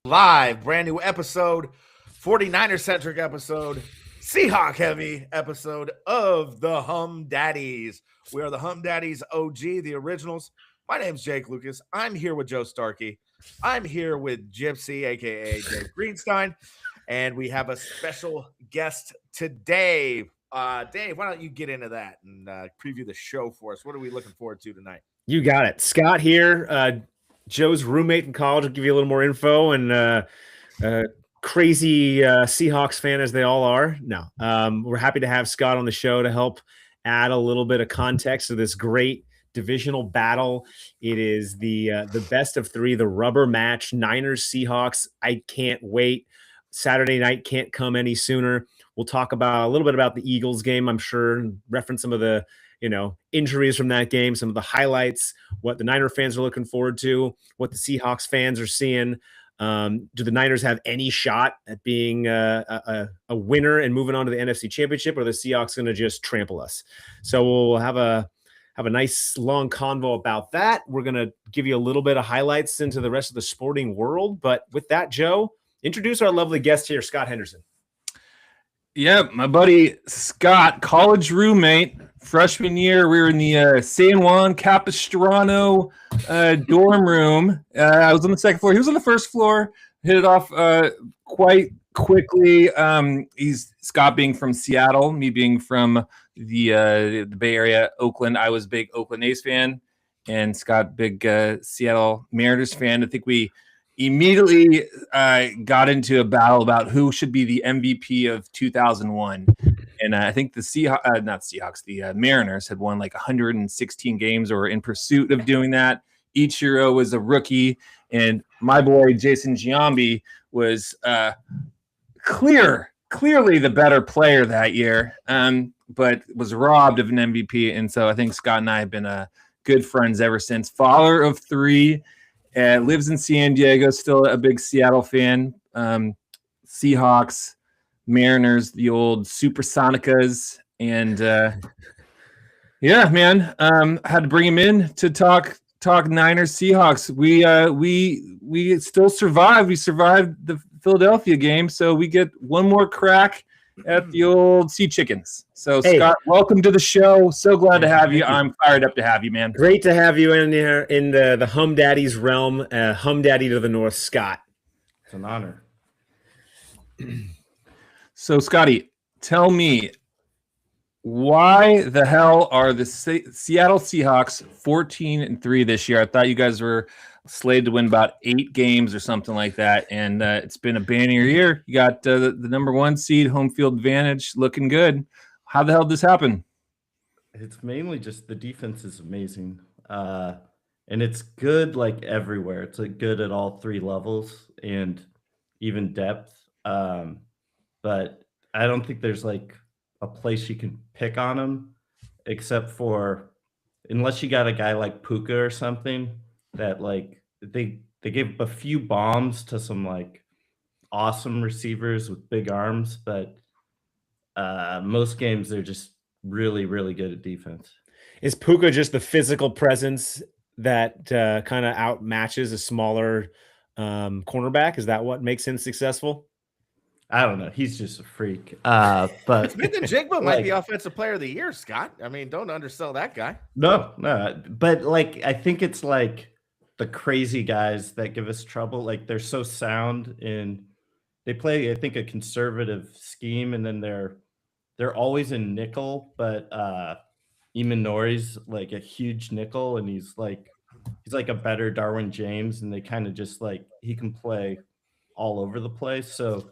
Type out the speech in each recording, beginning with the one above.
Live, brand new episode, 49er centric episode, Seahawk heavy episode of the Hum Daddies. We are the Hum Daddies OG, the originals. My name's Jake Lucas. I'm here with Joe Starkey. I'm here with Gypsy, aka Dave Greenstein, and we have a special guest today. Dave, why don't you get into that and preview the show for us? What are we looking forward to tonight? You got it. Scott here, Joe's roommate in college. Will give you a little more info and crazy Seahawks fan as they all are. No, we're happy to have Scott on the show to help add a little bit of context to this great divisional battle. It is the best of three, the rubber match, Niners Seahawks. I can't wait. Saturday night can't come any sooner. We'll talk about a little bit about the Eagles game, I'm sure, reference some of the injuries from that game, some of the highlights, what the Niner fans are looking forward to, what the Seahawks fans are seeing. Do the Niners have any shot at being a winner and moving on to the NFC Championship, or are the Seahawks going to just trample us? So we'll have a nice long convo about that. We're going to give you a little bit of highlights into the rest of the sporting world. But with that, Joe, introduce our lovely guest here, Scott Henderson. Yeah, my buddy Scott, college roommate, freshman year. We were in the San Juan Capistrano dorm room. I was on the second floor. He was on the first floor. Hit it off quite quickly. He's Scott being from Seattle, me being from the Bay Area, Oakland. I was a big Oakland A's fan, and Scott, big Seattle Mariners fan. I think we immediately got into a battle about who should be the MVP of 2001. And I think the the Mariners had won like 116 games or were in pursuit of doing that. Ichiro was a rookie, and my boy Jason Giambi was clearly the better player that year, but was robbed of an MVP. And so I think Scott and I have been good friends ever since. Father of three. Lives in San Diego, still a big Seattle fan. Seahawks, Mariners, the old Supersonicas. And yeah, man, had to bring him in to talk Niners Seahawks. We still survived. We survived the Philadelphia game, so we get one more crack at the old Sea Chickens. So, hey, Scott, welcome to the show. So glad to have you. I'm fired up to have you, man. Great to have you in here in the Hum Daddies realm. Hum Daddy to the north, Scott. It's an honor. So, Scotty, tell me, why the hell are the Seattle Seahawks 14-3 this year? I thought you guys were slated to win about 8 games or something like that, and it's been a banner year. You got the number 1 seed, home field advantage, looking good. How the hell did this happen? It's mainly just the defense is amazing, and it's good like everywhere. It's like good at all 3 levels and even depth, but I don't think there's like a place you can pick on them, except for unless you got a guy like Puka or something that like they gave a few bombs to some like awesome receivers with big arms, but most games they're just really, really good at defense. Is Puka just the physical presence that kind of outmatches a smaller cornerback? Is that what makes him successsul? I don't know. He's just a freak. But Jigba might be offensive player of the year, Scott. I mean, don't undersell that guy. No. But like, I think it's like the crazy guys that give us trouble. Like they're so sound and they play, I think, a conservative scheme, and then they're always in nickel. But Imanori's like a huge nickel, and he's like a better Darwin James, and they kind of just like he can play all over the place. So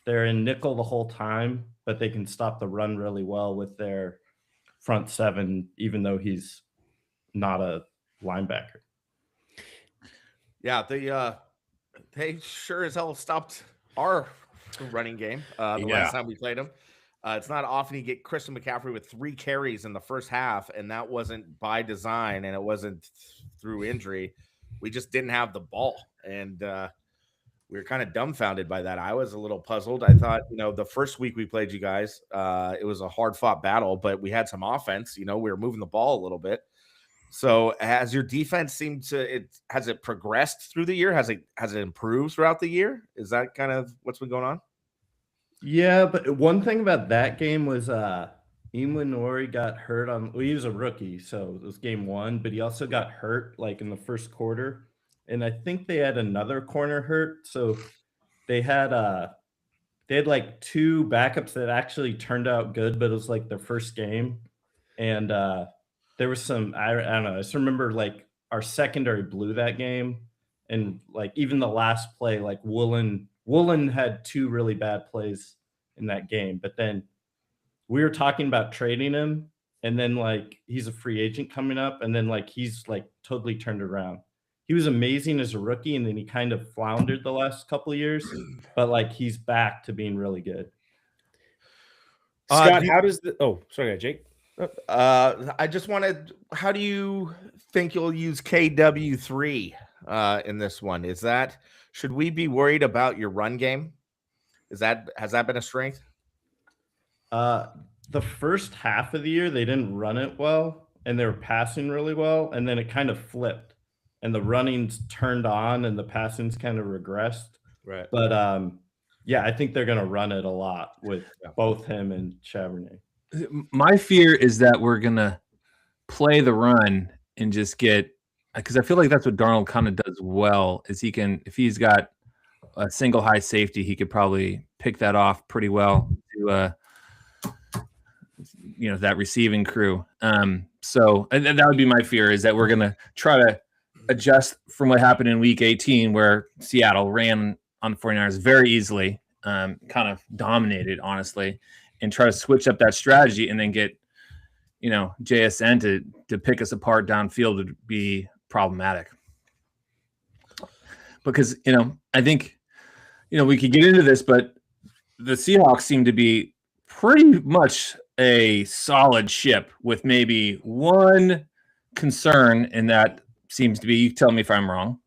they're in nickel the whole time, but they can stop the run really well with their front 7, even though he's not a linebacker. Yeah, they sure as hell stopped our running game the last time we played them. It's not often you get Christian McCaffrey with 3 carries in the first half, and that wasn't by design, and it wasn't through injury. We just didn't have the ball, and we were kind of dumbfounded by that. I was a little puzzled. I thought, the first week we played you guys, it was a hard-fought battle, but we had some offense. We were moving the ball a little bit. So has your defense has it progressed through the year? Has it improved throughout the year? Is that kind of what's been going on? Yeah, but one thing about that game was Imanori got hurt he was a rookie, so it was game 1, but he also got hurt like in the first quarter. And I think they had another corner hurt. So they had like 2 backups that actually turned out good, but it was like their first game. And there was some I don't know, I just remember like our secondary blew that game. And like even the last play, like Woolen had 2 really bad plays in that game. But then we were talking about trading him, and then like he's a free agent coming up, and then like he's like totally turned around. He was amazing as a rookie, and then he kind of floundered the last couple of years, but like he's back to being really good. Scott, how does sorry, Jake. I just wanted, how do you think you'll use KW3 in this one? Should we be worried about your run game? Has that been a strength? The first half of the year, they didn't run it well, and they were passing really well, and then it kind of flipped, and the runnings turned on, and the passings kind of regressed. Right. But yeah, I think they're going to run it a lot with both him and Chabernay. My fear is that we're going to play the run and just get, because I feel like that's what Darnold kind of does well, is if he's got a single high safety, he could probably pick that off pretty well to that receiving crew. So that would be my fear, is that we're going to try to adjust from what happened in week 18, where Seattle ran on the 49ers very easily, kind of dominated, honestly, and try to switch up that strategy and then get, JSN to pick us apart downfield would be problematic. Because, I think, we could get into this, but the Seahawks seem to be pretty much a solid ship, with maybe one concern, and that seems to be, you tell me if I'm wrong,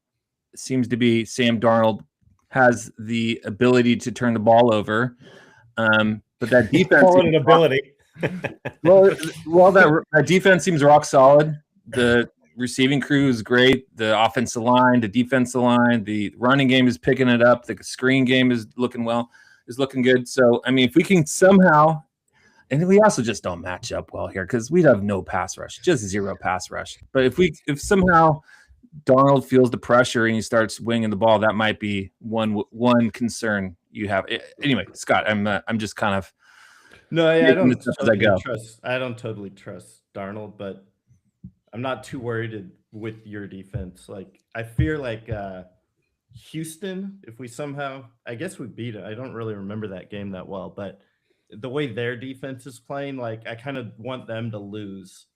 it seems to be Sam Darnold has the ability to turn the ball over. But that defense, call it an ability. well, that defense seems rock solid. The receiving crew is great. The offensive line, the defensive line, the running game is picking it up. The screen game is looking good. So, I mean, if we can somehow, and we also just don't match up well here, because we'd have no pass rush, just 0 pass rush. But if somehow Darnold feels the pressure and he starts winging the ball, that might be one concern you have. Anyway, Scott, I'm just kind of I don't totally trust Darnold, but I'm not too worried with your defense. Like, I fear like Houston, if we somehow, I guess we beat it. I don't really remember that game that well, but the way their defense is playing, like, I kind of want them to lose,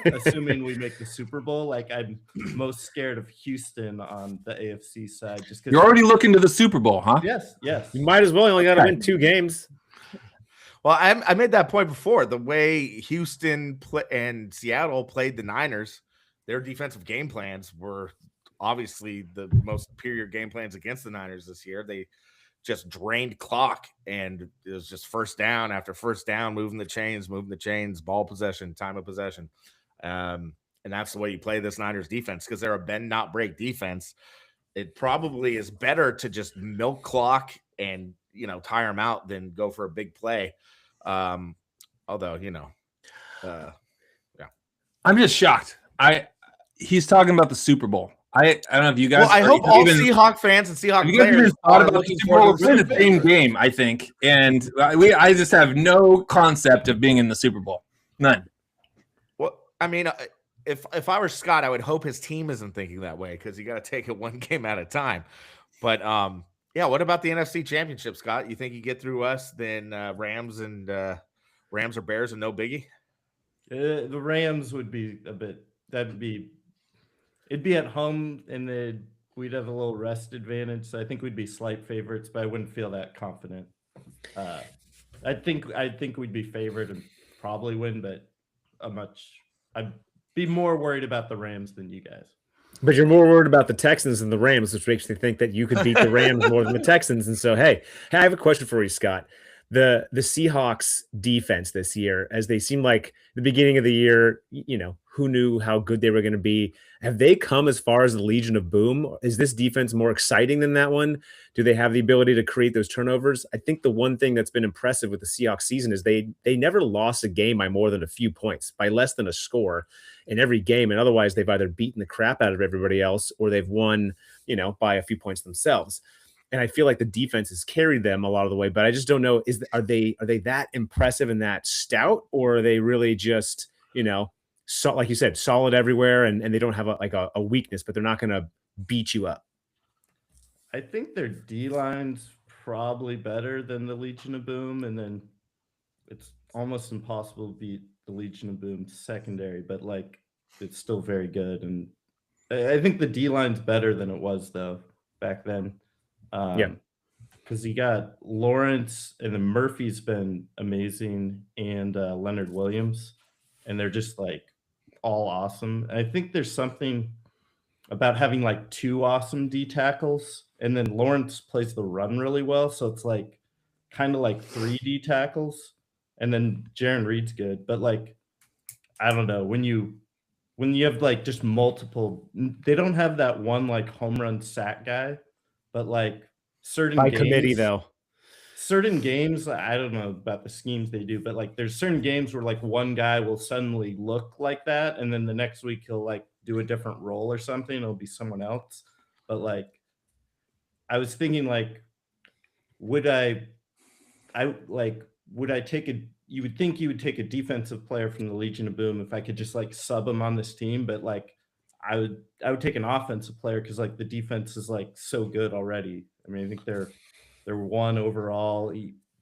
assuming we make the Super Bowl. Like, I'm most scared of Houston on the AFC side. Just because you're already looking to the Super Bowl, huh? Yes. You might as well. You only got to win 2 games. Well, I made that point before. The way Houston and Seattle played the Niners, their defensive game plans were obviously the most superior game plans against the Niners this year. They just drained clock, and it was just first down after first down, moving the chains, ball possession, time of possession. And that's the way you play this Niners defense, because they're a bend not break defense. It probably is better to just milk clock and, tire them out than go for a big play. Although, yeah. I'm just shocked. He's talking about the Super Bowl. I don't know if you guys. Well, I hope all Seahawk fans and Seahawk players thought about the Super Bowl. We're playing the same game, I think, and I just have no concept of being in the Super Bowl. None. Well, I mean, if I were Scott, I would hope his team isn't thinking that way, because you got to take it one game at a time. But yeah, what about the NFC Championship, Scott? You think you get through us, then Rams or Bears and no biggie? The Rams would be it'd be at home, and we'd have a little rest advantage. So I think we'd be slight favorites, but I wouldn't feel that confident. I think we'd be favored and probably win, but I'd be more worried about the Rams than you guys. But you're more worried about the Texans than the Rams, which makes me think that you could beat the Rams more than the Texans. And so, hey, I have a question for you, Scott. The Seahawks defense this year, as they seem like the beginning of the year, who knew how good they were going to be? Have they come as far as the Legion of Boom? Is this defense more exciting than that one? Do they have the ability to create those turnovers? I think the one thing that's been impressive with the Seahawks season is they never lost a game by more than a few points, by less than a score in every game. And otherwise, they've either beaten the crap out of everybody else or they've won, by a few points themselves. And I feel like the defense has carried them a lot of the way, but I just don't know, are they that impressive and that stout, or are they really just, so, like you said, solid everywhere, and they don't have a weakness, but they're not going to beat you up? I think their D-line's probably better than the Legion of Boom, and then it's almost impossible to beat the Legion of Boom secondary, but it's still very good. And I think the D-line's better than it was though back then. Because you got Lawrence, and then Murphy's been amazing, and Leonard Williams, and they're just all awesome. And I think there's something about having 2 awesome D tackles, and then Lawrence plays the run really well, so it's kind of like 3 D tackles, and then Jaron Reed's good. But I don't know, when you have just multiple, they don't have that one home run sack guy, but certain by games, committee though. Certain games, I don't know about the schemes they do, but there's certain games where one guy will suddenly look like that, and then the next week he'll do a different role or something. It'll be someone else. But I was thinking would I take a, you would think you would take a defensive player from the Legion of Boom if I could just sub him on this team, but I would take an offensive player because the defense is so good already. I mean, I think they're 1 overall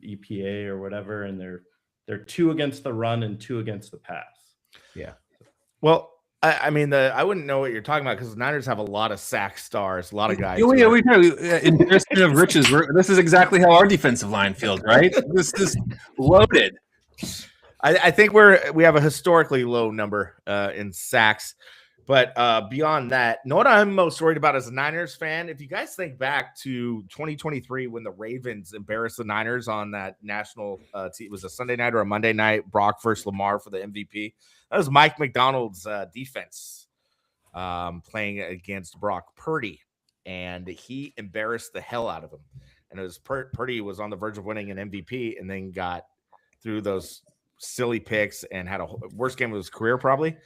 EPA or whatever, and they're 2 against the run and 2 against the pass. Yeah. Well, I mean, I wouldn't know what you're talking about because the Niners have a lot of sack stars, a lot of guys. We know. Embarrassment of riches. This is exactly how our defensive line feels, right? This is loaded. I think we have a historically low number in sacks. But beyond that, know what I'm most worried about as a Niners fan? If you guys think back to 2023 when the Ravens embarrassed the Niners on that national it was a Sunday night or a Monday night, Brock versus Lamar for the MVP. That was Mike McDonald's defense playing against Brock Purdy, and he embarrassed the hell out of him. And it was Purdy was on the verge of winning an MVP and then got through those silly picks and had a worst game of his career probably.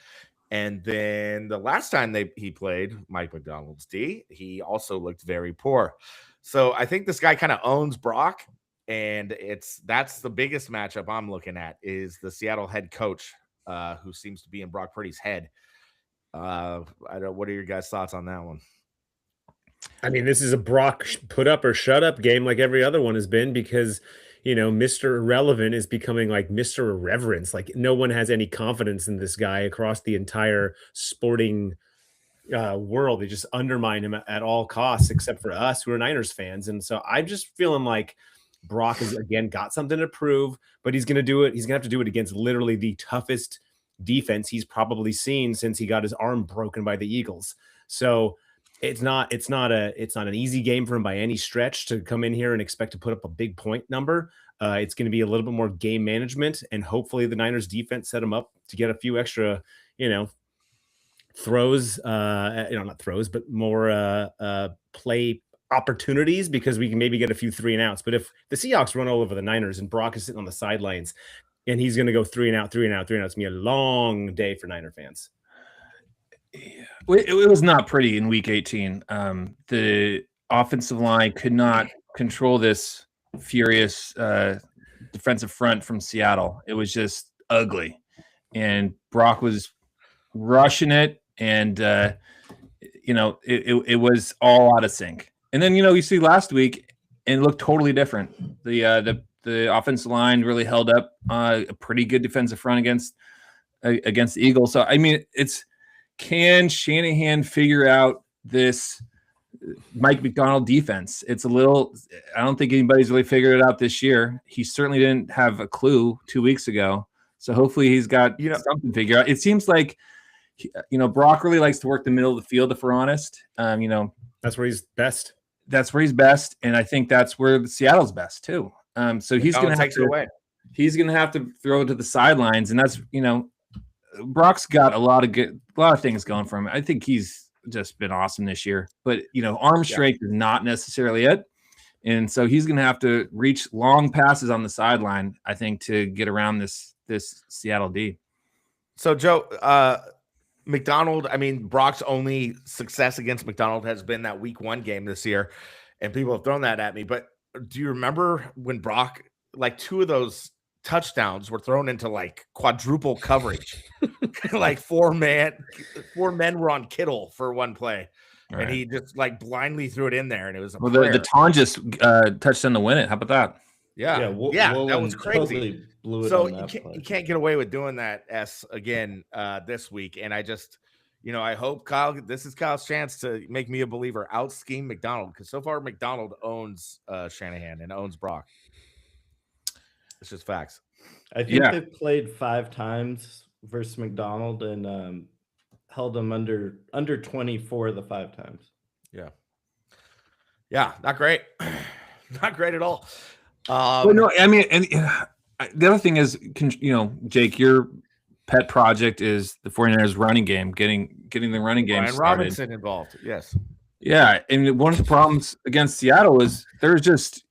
And then the last time he played Mike McDonald's D, he also looked very poor. So I think this guy kind of owns Brock, and that's the biggest matchup I'm looking at is the Seattle head coach, who seems to be in Brock Purdy's head. What are your guys' thoughts on that one? I mean, this is a Brock put up or shut up game like every other one has been because Mr. Irrelevant is becoming Mr. Irreverence. No one has any confidence in this guy across the entire sporting world. They just undermine him at all costs, except for us who are Niners fans. And so I'm just feeling like Brock has again got something to prove, but he's going to do it. He's going to have to do it against literally the toughest defense he's probably seen since he got his arm broken by the Eagles. So it's not an easy game for him by any stretch to come in here and expect to put up a big point number. It's going to be a little bit more game management, and hopefully the Niners defense set him up to get a few extra, throws, not throws, but more play opportunities because we can maybe get a few 3-and-outs. But if the Seahawks run all over the Niners and Brock is sitting on the sidelines and he's going to go 3-and-out, 3-and-out, 3-and-out, it's going to be a long day for Niner fans. Yeah. It was not pretty in week 18. The offensive line could not control this furious defensive front from Seattle. It was just ugly. And Brock was rushing it, and it was all out of sync. And then you see last week and it looked totally different. The offensive line really held up a pretty good defensive front against the Eagles. So I mean, can Shanahan figure out this Mike McDonald defense? It's a little, I don't think anybody's really figured it out this year. He certainly didn't have a clue 2 weeks ago. So hopefully he's got something figured out. It seems like, Brock really likes to work the middle of the field, if we're honest. That's where he's best. That's where he's best. And I think that's where Seattle's best too. So he's going to have to throw it to the sidelines. And that's, Brock's got a lot of things going for him. I think he's just been awesome this year. But arm strength is not necessarily it. And so he's going to have to reach long passes on the sideline, I think, to get around this Seattle D. So, Joe, McDonald, I mean, Brock's only success against McDonald has been that week 1 game this year, and people have thrown that at me. But do you remember when Brock, like 2 of those touchdowns were thrown into like quadruple coverage? Like 4 men were on Kittle for one play. Right. And he just like blindly threw it in there, and it was the Tonjes touchdown to win it. How about that? Yeah, that was crazy. Totally so you can't get away with doing that again this week. And I just, I hope this is Kyle's chance to make me a believer, out scheme McDonald, because so far McDonald owns Shanahan and owns Brock. It's just facts. I think they've played 5 times versus McDonald and held them under 24 the 5 times. Yeah, not great. Not great at all. Well, no, I mean, and the other thing is, Jake, your pet project is the 49ers running game, getting the running game Brian started. Robinson involved. Yes. Yeah, and one of the problems against Seattle is there's just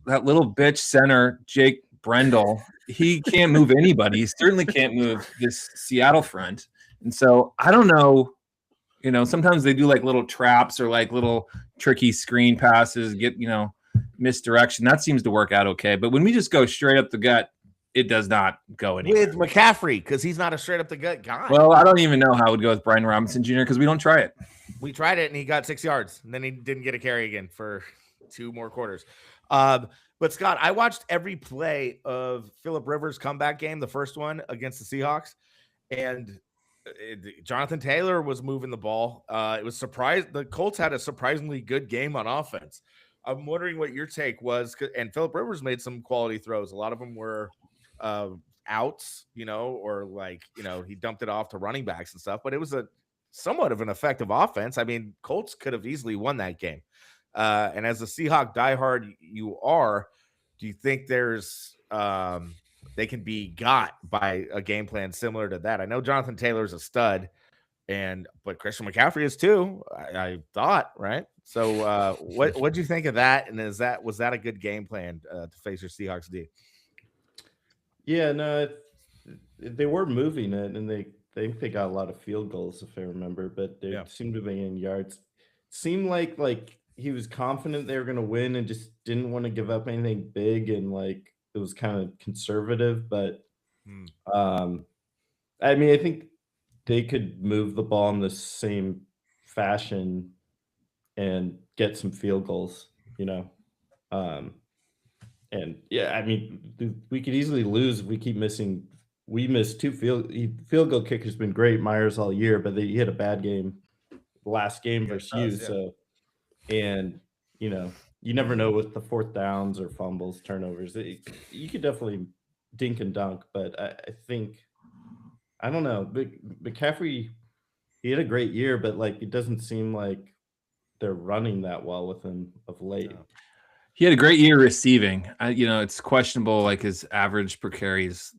that little bitch center, Jake Brendel. He can't move anybody. He certainly can't move this Seattle front. And so I don't know. Sometimes they do like little traps or like little tricky screen passes, get misdirection. That seems to work out okay. But when we just go straight up the gut, it does not go anywhere. With McCaffrey, because he's not a straight up the gut guy. Well, I don't even know how it would go with Brian Robinson Jr. because we don't try it. We tried it and he got 6 yards, and then he didn't get a carry again for 2 more quarters. But Scott, I watched every play of Phillip Rivers' comeback game, the first one against the Seahawks, and Jonathan Taylor was moving the ball. It was surprised. The Colts had a surprisingly good game on offense. I'm wondering what your take was. And Phillip Rivers made some quality throws. A lot of them were outs, or like, he dumped it off to running backs and stuff, but it was a somewhat of an effective offense. I mean, Colts could have easily won that game. And as a Seahawk diehard you are, do you think there's they can be got by a game plan similar to that? I know Jonathan Taylor's a stud, but Christian McCaffrey is too. I thought, right? So what do you think of that? And was that a good game plan to face your Seahawks D? Yeah, no, they were moving it, and they got a lot of field goals, if I remember, but they seemed to be in yards. Seemed like he was confident they were going to win and just didn't want to give up anything big, and like it was kind of conservative. But I mean, I think they could move the ball in the same fashion and get some field goals, and yeah, I mean, we could easily lose if we keep missing. We missed 2 field goal kickers. Been great, Myers, all year, but he had a bad game last game versus you. Yeah. So, and you never know with the 4th downs or fumbles, turnovers. You could definitely dink and dunk, but I think, I don't know. McCaffrey, he had a great year, but like it doesn't seem like they're running that well with him of late. No. He had a great year receiving. It's questionable, like his average per carries.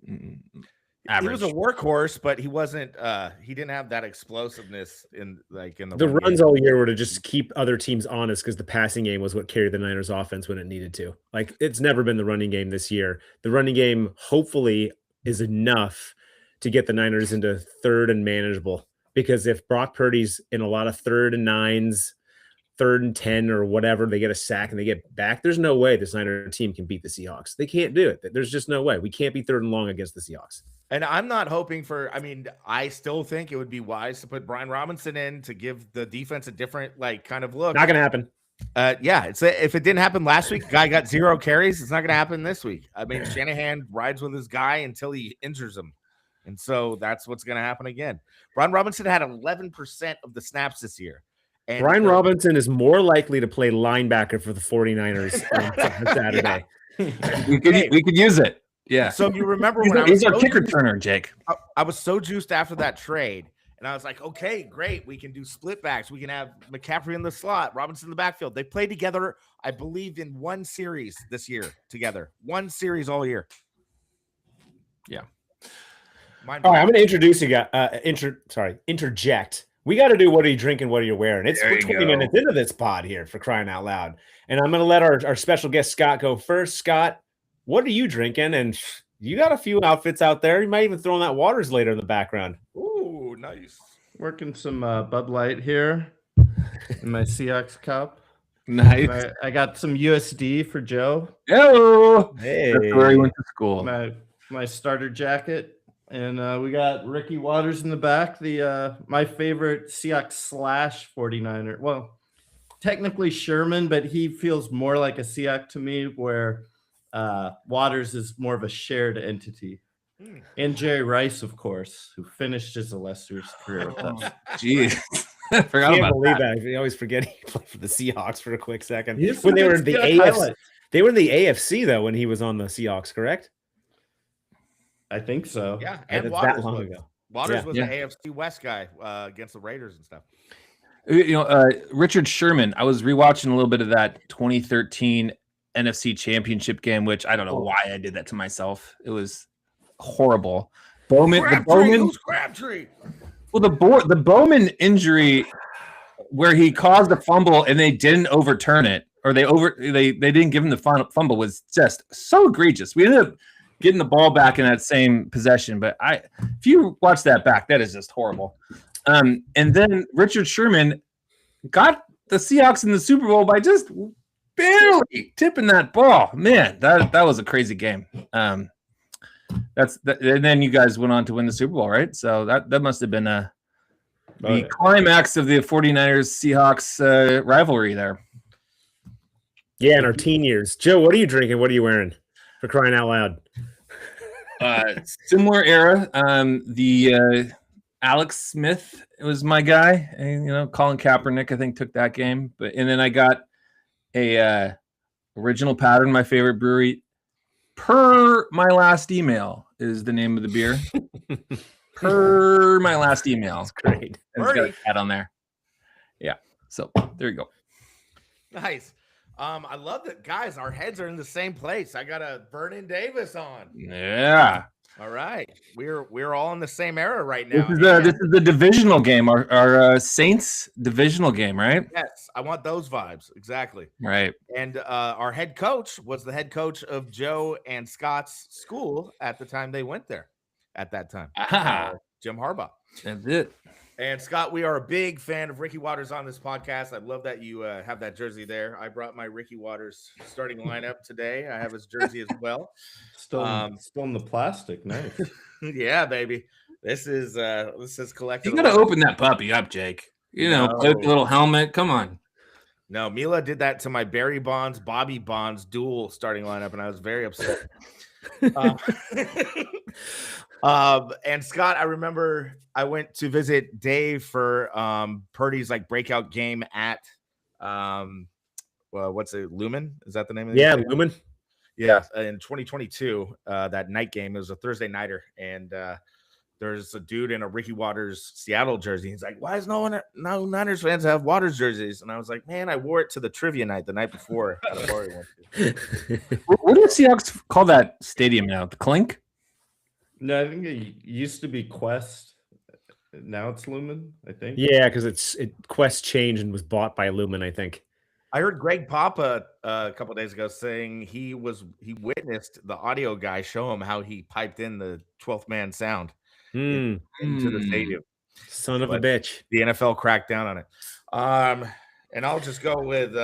Average. He was a workhorse, but he wasn't. He didn't have that explosiveness in the runs all year were to just keep other teams honest, because the passing game was what carried the Niners offense when it needed to. Like, it's never been the running game this year. The running game hopefully is enough to get the Niners into 3rd and manageable, because if Brock Purdy's in a lot of 3rd and 9s, 3rd and 10 or whatever, they get a sack and they get back, there's no way this Niner team can beat the Seahawks. They can't do it. There's just no way. We can't be 3rd and long against the Seahawks. And I'm not hoping I still think it would be wise to put Brian Robinson in to give the defense a different kind of look. Not going to happen. If it didn't happen last week, guy got 0 carries. It's not going to happen this week. I mean, Shanahan rides with his guy until he injures him. And so that's what's going to happen again. Brian Robinson had 11% of the snaps this year. And Brian Robinson is more likely to play linebacker for the 49ers on Saturday. We could use it. Yeah. So you remember he's our kick returner, Jake. I was so juiced after that trade, and I was like, okay, great. We can do split backs. We can have McCaffrey in the slot, Robinson in the backfield. They played together, I believe, in 1 series this year together. 1 series all year. Yeah. Mine All right, I'm going to introduce you guys. Interject. We got to do what are you drinking, what are you wearing? We're 20 minutes into this pod here, for crying out loud. And I'm going to let our special guest Scott go first. Scott, what are you drinking? And you got a few outfits out there. You might even throw in that Waters later in the background. Ooh, nice. Working some Bud Light here in my Seahawks cup. Nice. I got some USD for Joe. Hello. Hey. That's where he went to school. My starter jacket. And we got Ricky Waters in the back. My favorite Seahawks / 49er. Well, technically Sherman, but he feels more like a Seahawk to me, where Waters is more of a shared entity. And Jerry Rice, of course, who finished his illustrious career with us. Jeez. I forgot Can't about believe that. that. I always forget he played for the Seahawks for a quick second. He's When they some were in the Seahawks AFC, highlights. they were in the AFC though when he was on the Seahawks, correct? I think so. Yeah, and It's Waters that long was. ago. Waters was Yeah. the AFC West guy against the Raiders and stuff. Richard Sherman, I was rewatching a little bit of that 2013 NFC Championship game, which I don't know why I did that to myself. It was horrible. Crabtree. Well, the Bowman injury where he caused a fumble and they didn't overturn it, or they didn't give him the final fumble, was just so egregious. We ended up getting the ball back in that same possession, but if you watch that back, that is just horrible. And then Richard Sherman got the Seahawks in the Super Bowl by just barely tipping that ball. Man, that was a crazy game. And then you guys went on to win the Super Bowl, right? So that must have been the climax of the 49ers Seahawks rivalry there. Yeah, in our teen years. Joe, what are you drinking? What are you wearing? For crying out loud. Similar era. The Alex Smith was my guy. And, Colin Kaepernick, I think, took that game. And then I got a original pattern, my favorite brewery. Per My Last Email is the name of the beer. Per My Last Email. That's great. And it's got a cat on there. Yeah. So there you go. Nice. I love that, guys. Our heads are in the same place. I got a Vernon Davis on. Yeah. All right, we're all in the same era right now. This is the divisional game, our Saints divisional game, right? Yes, I want those vibes exactly. Right. And our head coach was the head coach of Joe and Scott's school at the time they went there. At that time, Jim Harbaugh. That's it. And Scott, we are a big fan of Ricky Waters on this podcast. I love that you have that jersey there. I brought my Ricky Waters starting lineup today. I have his jersey as well. Still in the plastic. Nice. Yeah, baby. This is collected. You got to open that puppy up, Jake. Play with the little helmet. Come on. No, Mila did that to my Barry Bonds, Bobby Bonds dual starting lineup, and I was very upset. And Scott, I remember I went to visit Dave for Purdy's breakout game at what's it, Lumen? Is that the name of it? Lumen. Yeah, in 2022, that night game. It was a Thursday nighter, and there's a dude in a Ricky Waters Seattle jersey. He's like, "Why is no Niners fans have Waters jerseys?" And I was like, "Man, I wore it to the trivia night the night before." At a bar we went to. What do the Seahawks call that stadium now? The Clink? No, I think it used to be Quest. Now it's Lumen, I think. Yeah, because Quest changed and was bought by Lumen, I think. I heard Greg Papa a couple of days ago saying he witnessed the audio guy show him how he piped in the 12th man sound into the stadium. Son of a bitch. The NFL cracked down on it. And I'll just go with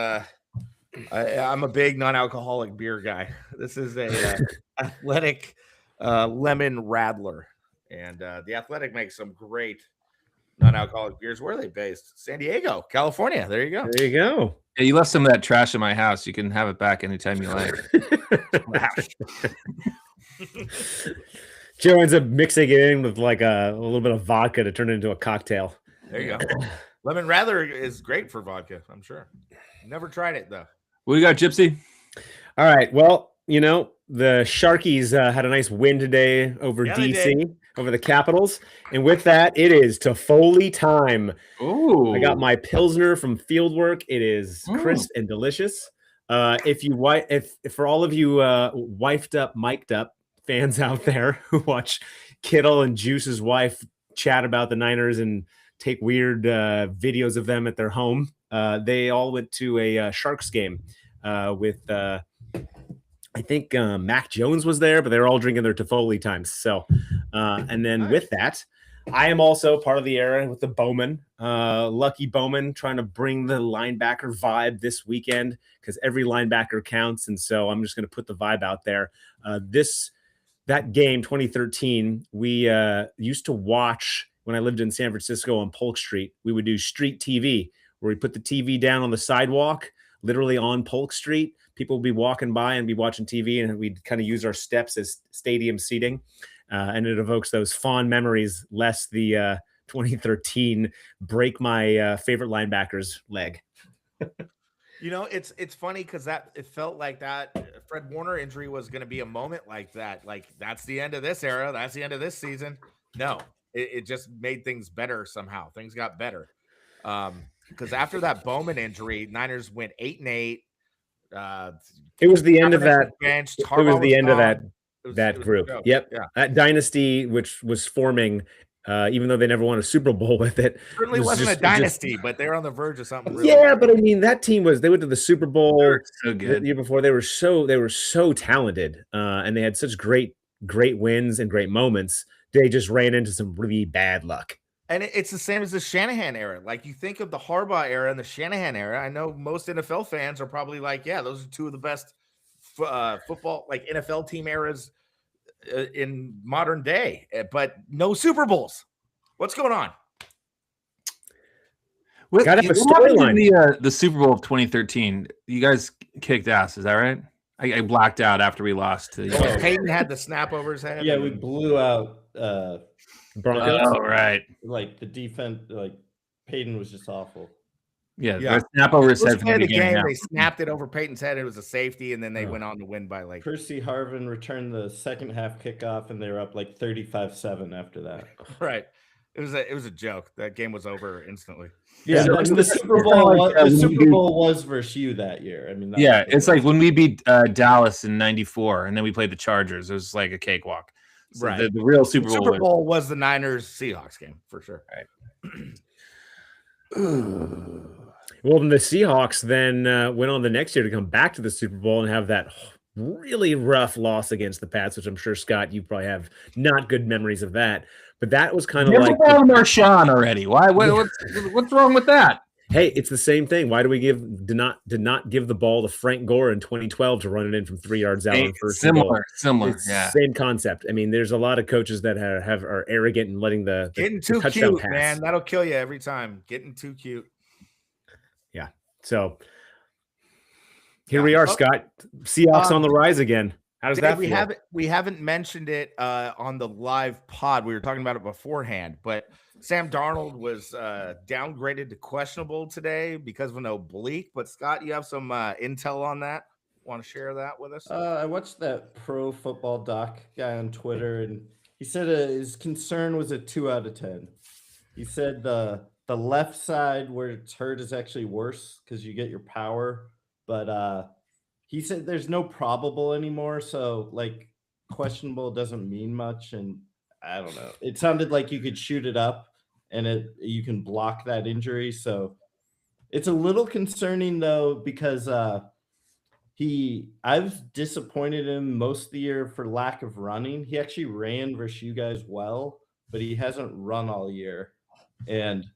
I'm a big non-alcoholic beer guy. This is a Athletic lemon Radler, and the Athletic makes some great non-alcoholic beers. Where are they based? San Diego, California. There you go. There you go. Yeah, you left some of that trash in my house. You can have it back anytime you like. Joe ends up mixing it in with a little bit of vodka to turn it into a cocktail. There you go. Lemon Radler is great for vodka, I'm sure. Never tried it though. What do you got, Gypsy? All right. Well, the Sharkies had a nice win today over DC, over the Capitals. And with that, it is Toffoli time. Ooh. I got my Pilsner from Fieldwork. It is crisp and delicious. If for all of you wifed up, mic'd up fans out there who watch Kittle and Juice's wife chat about the Niners and take weird videos of them at their home. They all went to a Sharks game with I think Mac Jones was there, but they were all drinking their Toffoli times. So, and then with that, I am also part of the era with the Bowman, Lucky Bowman, trying to bring the linebacker vibe this weekend because every linebacker counts. And so I'm just going to put the vibe out there. That game, 2013, we used to watch when I lived in San Francisco on Polk Street. We would do street TV where we put the TV down on the sidewalk, literally on Polk Street. People would be walking by and be watching TV, and we'd kind of use our steps as stadium seating. And it evokes those fond memories, less the 2013 break my favorite linebacker's leg. You know, it's funny because it felt like that Fred Warner injury was going to be a moment like that. Like, that's the end of this era. That's the end of this season. No, it just made things better somehow. Things got better. Because after that Bowman injury, Niners went 8-8. It was the end of that. Bench. It was the end of that group. Yep. Yeah. That dynasty, which was forming, even though they never won a Super Bowl with it. Certainly wasn't a dynasty, but they were on the verge of something. Really but I mean, that team they went to the Super Bowl so good the year before. They were so talented, and they had such great wins and great moments. They just ran into some really bad luck. And it's the same as the Shanahan era. Like, you think of the Harbaugh era and the Shanahan era. I know most NFL fans are probably like, yeah, those are two of the best football, like NFL team eras in modern day, but no Super Bowls. What's going on? Gotta have a storyline. The Super Bowl of 2013, you guys kicked ass. Is that right? I blacked out after we lost to Peyton had the snap over his head. Yeah, we blew out Broncos. Oh, right. Like the defense, like Peyton was just awful. Yeah. The snap over his head from the beginning. They snapped it over Peyton's head. It was a safety, and then they went on to win by like. Percy Harvin returned the second half kickoff, and they were up like 35-7 after that. Right. It was a joke. That game was over instantly. Yeah, So the Super Bowl was versus you that year. I mean, it's like when we beat Dallas in '94, and then we played the Chargers. It was like a cakewalk. So right. The real Super Bowl was the Niners Seahawks game for sure. Right. Well, then the Seahawks then went on the next year to come back to the Super Bowl and have that really rough loss against the Pats, which I'm sure, Scott, you probably have not good memories of that. But that was kind of like Marshawn already. Why? What's wrong with that? Hey, it's the same thing. Why do we did not give the ball to Frank Gore in 2012 to run it in from 3 yards out on first and goal? Similar. It's same concept. I mean, there's a lot of coaches that are arrogant and letting the getting too touchdown cute, pass. Man. That'll kill you every time. Getting too cute. Yeah. So here we are, Scott. Seahawks on the rise again. How does that feel? We haven't mentioned it on the live pod. We were talking about it beforehand, but Sam Darnold was downgraded to questionable today because of an oblique. But Scott, you have some intel on that? Want to share that with us? I watched that Pro Football Doc guy on Twitter, and he said his concern was a 2 out of 10. He said the left side where it's hurt is actually worse because you get your power, but he said there's no probable anymore, so like questionable doesn't mean much. And I don't know. It sounded like you could shoot it up and you can block that injury. So it's a little concerning though, because I was disappointed in him most of the year for lack of running. He actually ran versus you guys well, but he hasn't run all year. And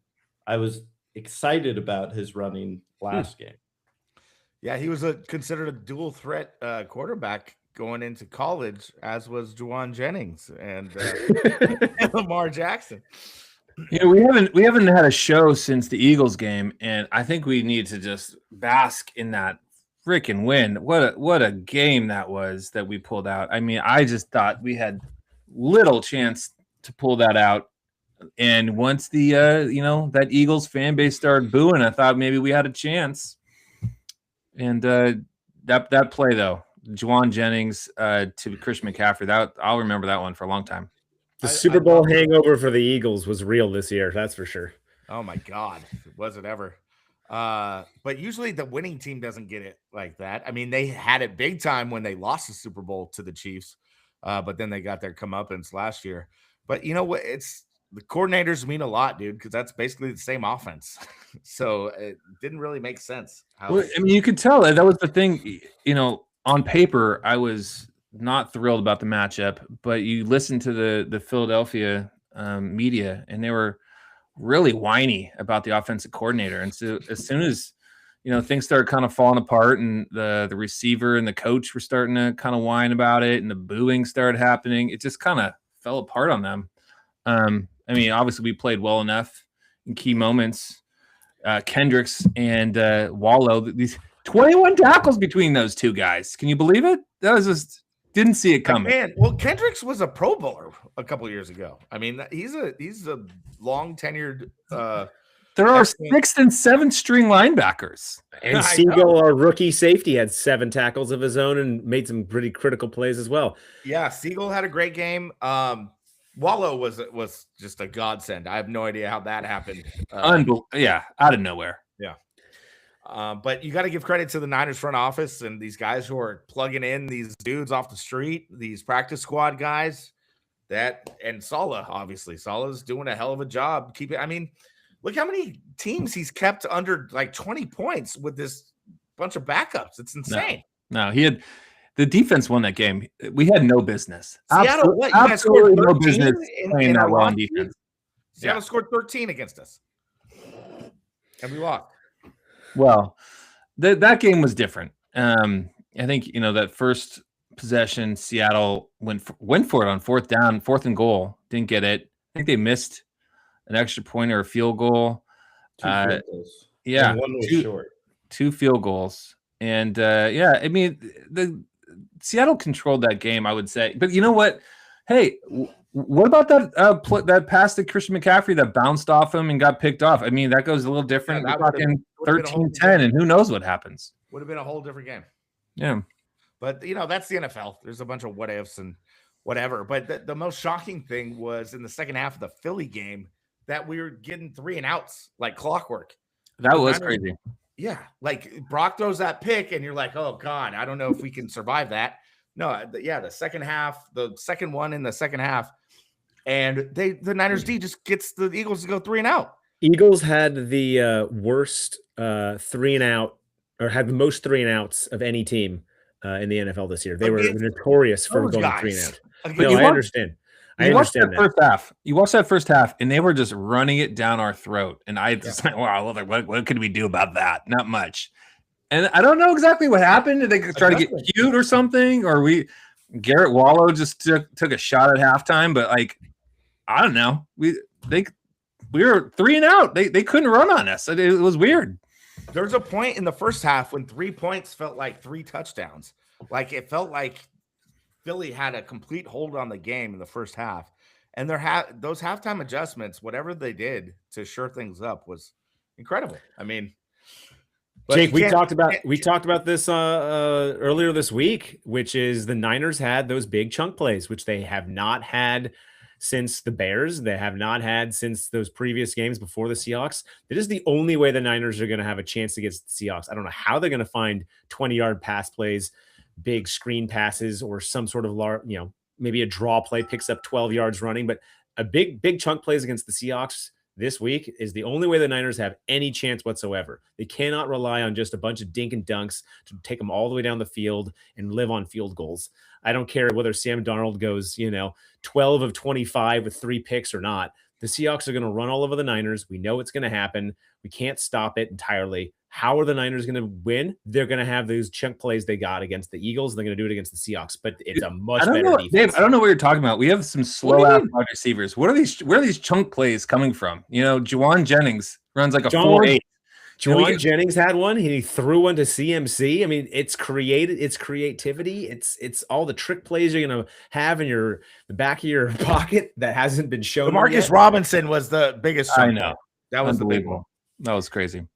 I was excited about his running last game. Yeah, he was considered a dual threat quarterback going into college, as was Juwan Jennings and Lamar Jackson. Yeah, we haven't had a show since the Eagles game, and I think we need to just bask in that freaking win. What a game that was that we pulled out. I mean, I just thought we had little chance to pull that out. And once the that Eagles fan base started booing, I thought maybe we had a chance. And that play though, Juwan Jennings to Christian McCaffrey, that I'll remember that one for a long time. The Super Bowl hangover for the Eagles was real this year, that's for sure. Oh my God, was it ever? But usually the winning team doesn't get it like that. I mean, they had it big time when they lost the Super Bowl to the Chiefs, but then they got their comeuppance last year. But you know what? It's the coordinators mean a lot, dude, because that's basically the same offense. So it didn't really make sense. Well, I mean, you could tell that was the thing. You know, on paper, I was not thrilled about the matchup, but you listen to the Philadelphia media, and they were really whiny about the offensive coordinator. And so as soon as things started kind of falling apart, and the receiver and the coach were starting to kind of whine about it, and the booing started happening, it just kind of fell apart on them. I mean, obviously we played well enough in key moments. Kendricks and Wallow, these 21 tackles between those two guys. Can you believe it? That was just didn't see it coming. Man, well, Kendricks was a Pro Bowler a couple years ago. I mean, he's a long tenured. There are 6th and 7th string linebackers. And Siegel, our rookie safety, had 7 tackles of his own and made some pretty critical plays as well. Yeah, Siegel had a great game. Wallow was just a godsend. I have no idea how that happened. Yeah, out of nowhere. Yeah. But you got to give credit to the Niners front office and these guys who are plugging in these dudes off the street, these practice squad guys. And Saleh, obviously. Saleh's doing a hell of a job. I mean, look how many teams he's kept under like 20 points with this bunch of backups. It's insane. No, he had the defense won that game. We had no business. Seattle, absolutely no business playing that well on defense. Seattle scored 13 against us, and we lost. Well, that game was different. I think that first possession, Seattle went for it on 4th down, 4th and goal. Didn't get it. I think they missed an extra point or a field goal. 2 field goals. Yeah, and one was short. 2 field goals. And I mean, the Seattle controlled that game, I would say. But you know what? Hey, what about that pass to Christian McCaffrey that bounced off him and got picked off? I mean, that goes a little different. We're talking 13-10, and who knows what happens? Would have been a whole different game. Yeah. But, that's the NFL. There's a bunch of what ifs and whatever. But the most shocking thing was in the second half of the Philly game that we were getting 3 and outs like clockwork. That was crazy. Yeah. Like Brock throws that pick and you're like, oh, God, I don't know if we can survive that. No, the second half, the second one in the second half. And the Niners D just gets the Eagles to go 3 and out. Eagles had the worst 3 and out, or had the most 3 and outs of any team in the NFL this year. They were notorious for going 3 and out. No, I understand. You watched that first half. You watched that first half, and they were just running it down our throat. And I just like, wow, what could we do about that? Not much. And I don't know exactly what happened. Did they try to get cute or something? Or Garrett Wallow just took a shot at halftime, but like, I don't know. We were 3 and out. They couldn't run on us. It was weird. There was a point in the first half when 3 points felt like 3 touchdowns. Like it felt like Philly had a complete hold on the game in the first half. And those halftime adjustments, whatever they did to shore things up, was incredible. I mean, Jake, we talked about this earlier this week, which is the Niners had those big chunk plays, which they have not had since the Bears. They have not had since those previous games before the Seahawks. That is the only way the Niners are going to have a chance against the Seahawks. I don't know how they're going to find 20-yard pass plays, big screen passes, or some sort of maybe a draw play picks up 12 yards running, but a big chunk plays against the Seahawks this week is the only way the Niners have any chance whatsoever. They cannot rely on just a bunch of dink and dunks to take them all the way down the field and live on field goals. I don't care whether Sam Darnold goes, 12 of 25 with 3 picks or not. The Seahawks are going to run all over the Niners. We know it's going to happen. We can't stop it entirely. How are the Niners going to win? They're going to have those chunk plays they got against the Eagles. They're going to do it against the Seahawks, but it's a much better defense. Dave, I don't know what you're talking about. We have some slow-ass wide receivers. Where are these chunk plays coming from? Juwan Jennings runs like a 4.8. Juwan Jennings had one. He threw one to CMC. I mean, it's creativity. It's all the trick plays you're going to have in the back of your pocket that hasn't been shown. Marcus Robinson was the biggest. I know. That was the big one. That was crazy.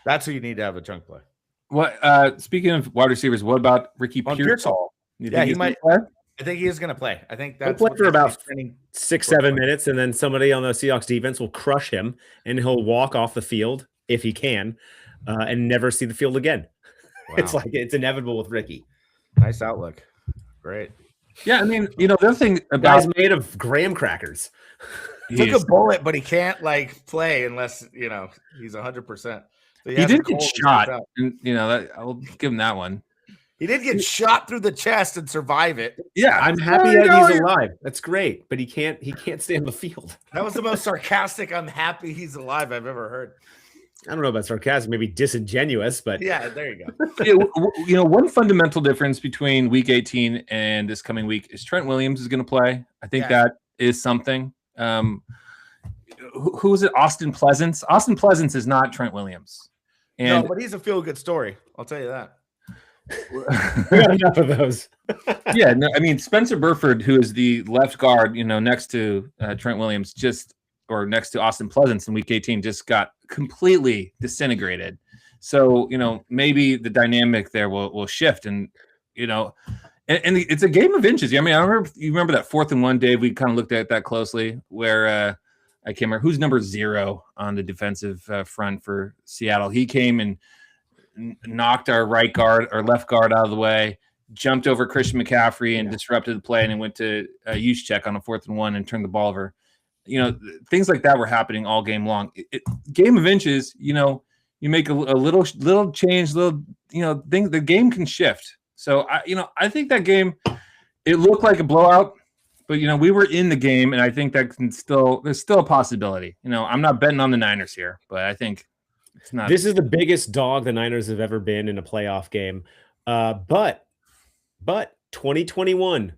That's who you need to have a chunk play. What? Speaking of wide receivers, what about Ricky Pearsall? Yeah, he might play? I think he is going to play. I think that's he'll play for about 6-7 minutes, and then somebody on the Seahawks defense will crush him, and he'll walk off the field if he can, and never see the field again. Wow. It's inevitable with Ricky. Nice outlook. Great. Yeah, I mean, the other thing Guy's about made of graham crackers. Took a bullet, but he can't like play unless he's 100%. So he did hasn't get cold, he's shot, out. and I'll give him that one. He did get shot through the chest and survive it. Yeah, I'm happy that he's alive. That's great, but he can't stay on the field. That was the most sarcastic "I'm happy he's alive" I've ever heard. I don't know about sarcastic, maybe disingenuous, but yeah, there you go. One fundamental difference between Week 18 and this coming week is Trent Williams is going to play. I think that is something. Who is it? Austin Pleasance. Austin Pleasance is not Trent Williams. No, but he's a feel-good story. I'll tell you that. We got enough of those. Yeah, no, I mean Spencer Burford, who is the left guard, next to Trent Williams, or next to Austin Pleasance in Week 18, just got completely disintegrated. So maybe the dynamic there will shift, and it's a game of inches. I mean, I remember you remember that 4th and 1, Dave. We kind of looked at that closely, where I can't remember who's number 0 on the defensive front for Seattle. He came and knocked our right guard or left guard out of the way, jumped over Christian McCaffrey and disrupted the play, and then went to use check on a 4th and 1 and turned the ball over. Things like that were happening all game long. Game of inches, you make a little change, thing, the game can shift. So I think that game, it looked like a blowout, but we were in the game, and I think that there's still a possibility. I'm not betting on the Niners here, but I think it's not. This is the biggest dog the Niners have ever been in a playoff game. But 2021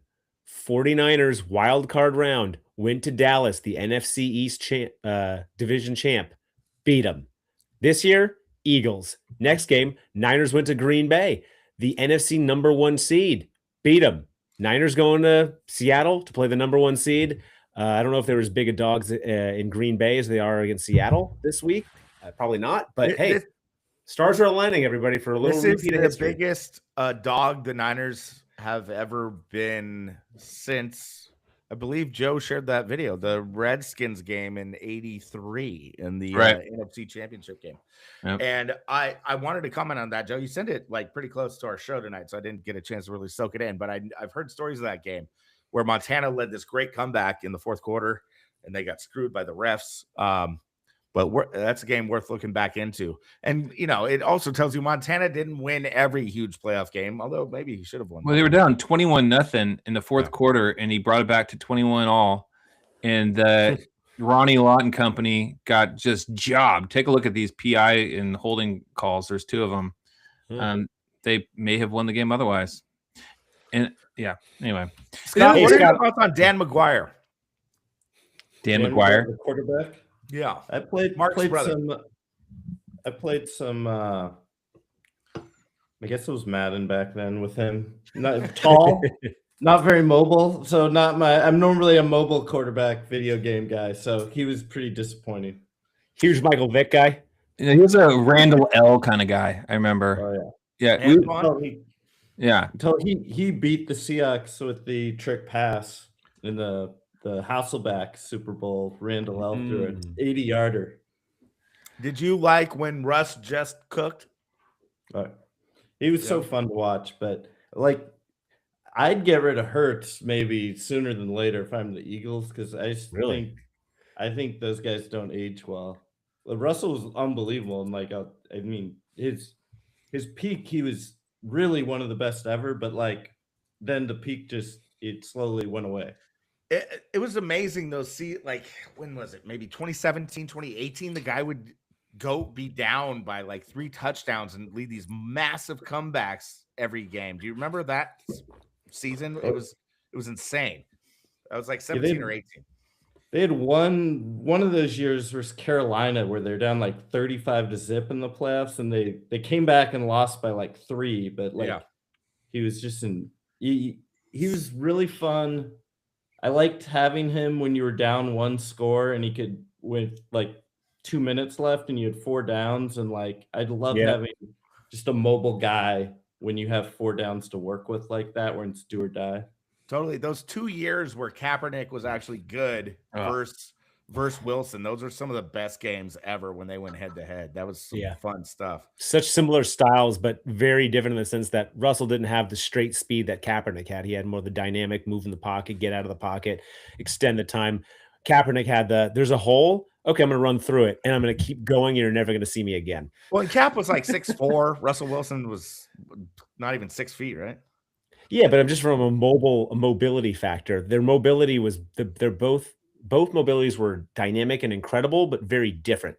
49ers wild card round went to Dallas, the NFC East division champ, beat them. This year, Eagles. Next game, Niners went to Green Bay, the NFC number 1 seed, beat them. Niners going to Seattle to play the number 1 seed. I don't know if there was big a dogs in Green Bay as they are against Seattle this week. Probably not, but hey, stars are aligning, everybody, for a little repeat of history. The biggest dog the Niners have ever been since, I believe Joe shared that video, the Redskins game in '83 in the NFC Championship game. Yep. And I wanted to comment on that, Joe. You sent it like pretty close to our show tonight, so I didn't get a chance to really soak it in. But I've heard stories of that game where Montana led this great comeback in the 4th quarter, and they got screwed by the refs. But that's a game worth looking back into. And, it also tells you Montana didn't win every huge playoff game, although maybe he should have won. Well, they were down 21-0 in the 4th quarter, and he brought it back to 21-all. And Ronnie Lott and company got just jobbed. Take a look at these PI and holding calls. There's 2 of them. They may have won the game otherwise. And, anyway. Scott, what are your thoughts on Dan McGuire? Dan McGuire? The quarterback? Yeah, I played some. I guess it was Madden back then with him. Not tall, not very mobile. So I'm normally a mobile quarterback video game guy. So he was pretty disappointing. Huge Michael Vick guy. He was a Randall L kind of guy. I remember. Oh yeah. Until he beat the Seahawks with the trick pass in the Hasselback Super Bowl. Randall L threw an 80-yarder. Did you like when Russ just cooked? He was so fun to watch, but I'd get rid of Hurts maybe sooner than later if I'm the Eagles, because I think those guys don't age well. Russell was unbelievable, and his peak, he was really one of the best ever, but then the peak it slowly went away. It was amazing though. When was it? Maybe 2017, 2018. The guy would be down by 3 touchdowns and lead these massive comebacks every game. Do you remember that season? It was insane. That was 17 or 18. They had one of those years versus Carolina where they're down 35-0 in the playoffs, and they came back and lost by 3. But he was just he was really fun. I liked having him when you were down 1 score and he could, with 2 minutes left and you had 4 downs, and I'd love having just a mobile guy when you have 4 downs to work with like that, where it's do or die. Totally. Those 2 years where Kaepernick was actually good versus versus Wilson. Those are some of the best games ever when they went head to head. That was some fun stuff. Such similar styles, but very different in the sense that Russell didn't have the straight speed that Kaepernick had. He had more of the dynamic, move in the pocket, get out of the pocket, extend the time. Kaepernick had there's a hole. Okay, I'm going to run through it, and I'm going to keep going. You're never going to see me again. Well, and Cap was like 6'4". Russell Wilson was not even 6 feet, right? Yeah, but I'm just from a mobility factor. Their mobility was they're both mobilities were dynamic and incredible, but very different.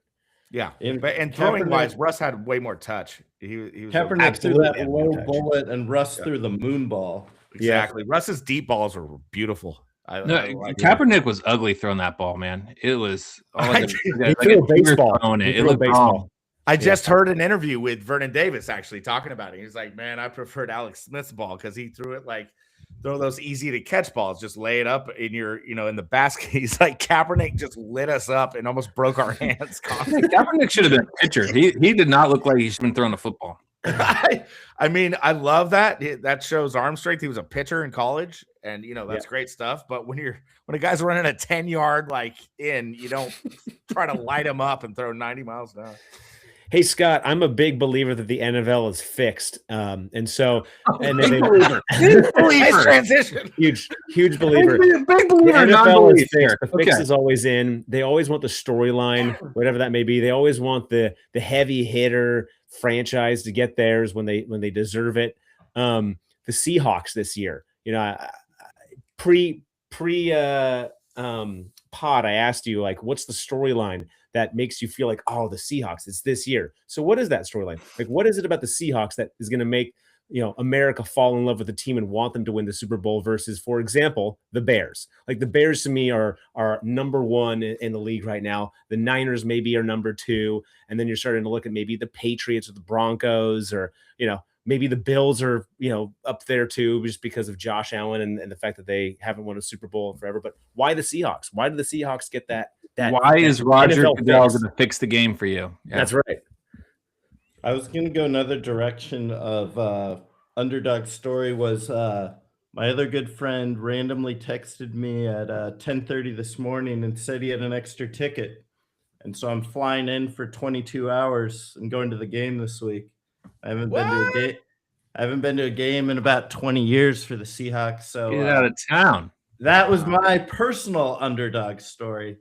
Yeah, and throwing wise, Russ had way more touch. He was Kaepernick threw that low bullet, and Russ threw the moon ball. Exactly. Yeah. Russ's deep balls were beautiful. Kaepernick was ugly throwing that ball, man. It was he threw a baseball. It looked wrong. I just heard an interview with Vernon Davis actually talking about it. He's like, man, I preferred Alex Smith's ball because he threw it like throw those easy to catch balls, just lay it up in your, in the basket. He's like, Kaepernick just lit us up and almost broke our hands. Kaepernick should have been a pitcher. He did not look like he's been throwing a football. I mean, I love that. That shows arm strength. He was a pitcher in college, and that's great stuff. But when a guy's running a 10-yard in, you don't try to light him up and throw 90 miles an hour. Hey, Scott, I'm a big believer that the NFL is fixed. And so, big believer. Nice transition. Huge believer. Big believer. The NFL is fixed. The fix is always in. They always want the storyline, whatever that may be. They always want the heavy hitter franchise to get theirs when they deserve it. The Seahawks this year, pre pod, I asked you what's the storyline that makes you feel like, oh, the Seahawks, it's this year. So what is that storyline? What is it about the Seahawks that is going to make, America fall in love with the team and want them to win the Super Bowl versus, for example, the Bears? The Bears to me are number one in the league right now. The Niners maybe are number two. And then you're starting to look at maybe the Patriots or the Broncos or, maybe the Bills are, up there too, just because of Josh Allen and the fact that they haven't won a Super Bowl forever. But why the Seahawks? Why do the Seahawks get that? Why is Roger Goodell going to fix the game for you? Yeah. That's right. I was going to go another direction of underdog story was my other good friend randomly texted me at 10:30 this morning and said he had an extra ticket. And so I'm flying in for 22 hours and going to the game this week. I haven't been to a game in about 20 years for the Seahawks. So get out of town. That was my personal underdog story.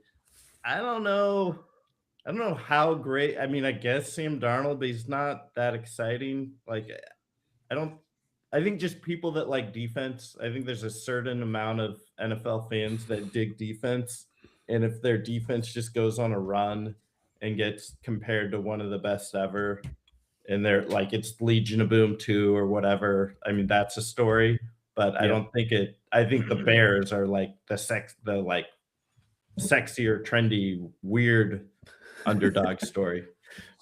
I don't know how great. I mean, I guess Sam Darnold, but he's not that exciting. I think just people that like defense. I think there's a certain amount of NFL fans that dig defense. And if their defense just goes on a run and gets compared to one of the best ever, and they're it's Legion of Boom 2 or whatever, I mean, that's a story. But I don't think it. I think the Bears are the sexier, trendy, weird underdog story.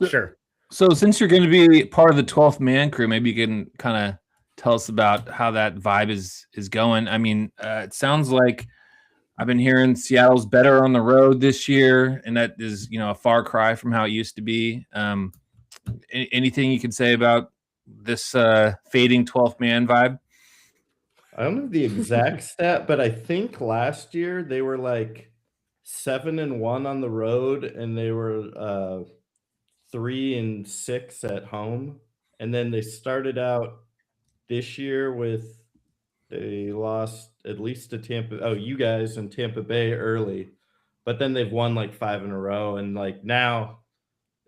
Sure. So since you're going to be part of the 12th man crew, maybe you can kind of tell us about how that vibe is going. I mean, it sounds like I've been hearing Seattle's better on the road this year, and that is, a far cry from how it used to be. Anything you can say about this fading 12th man vibe? I don't know the exact stat, but I think last year they were 7-1 on the road, and they were 3-6 at home. And then they started out this year they lost at least to Tampa. Oh, you guys in Tampa Bay early, but then they've won 5 in a row. And now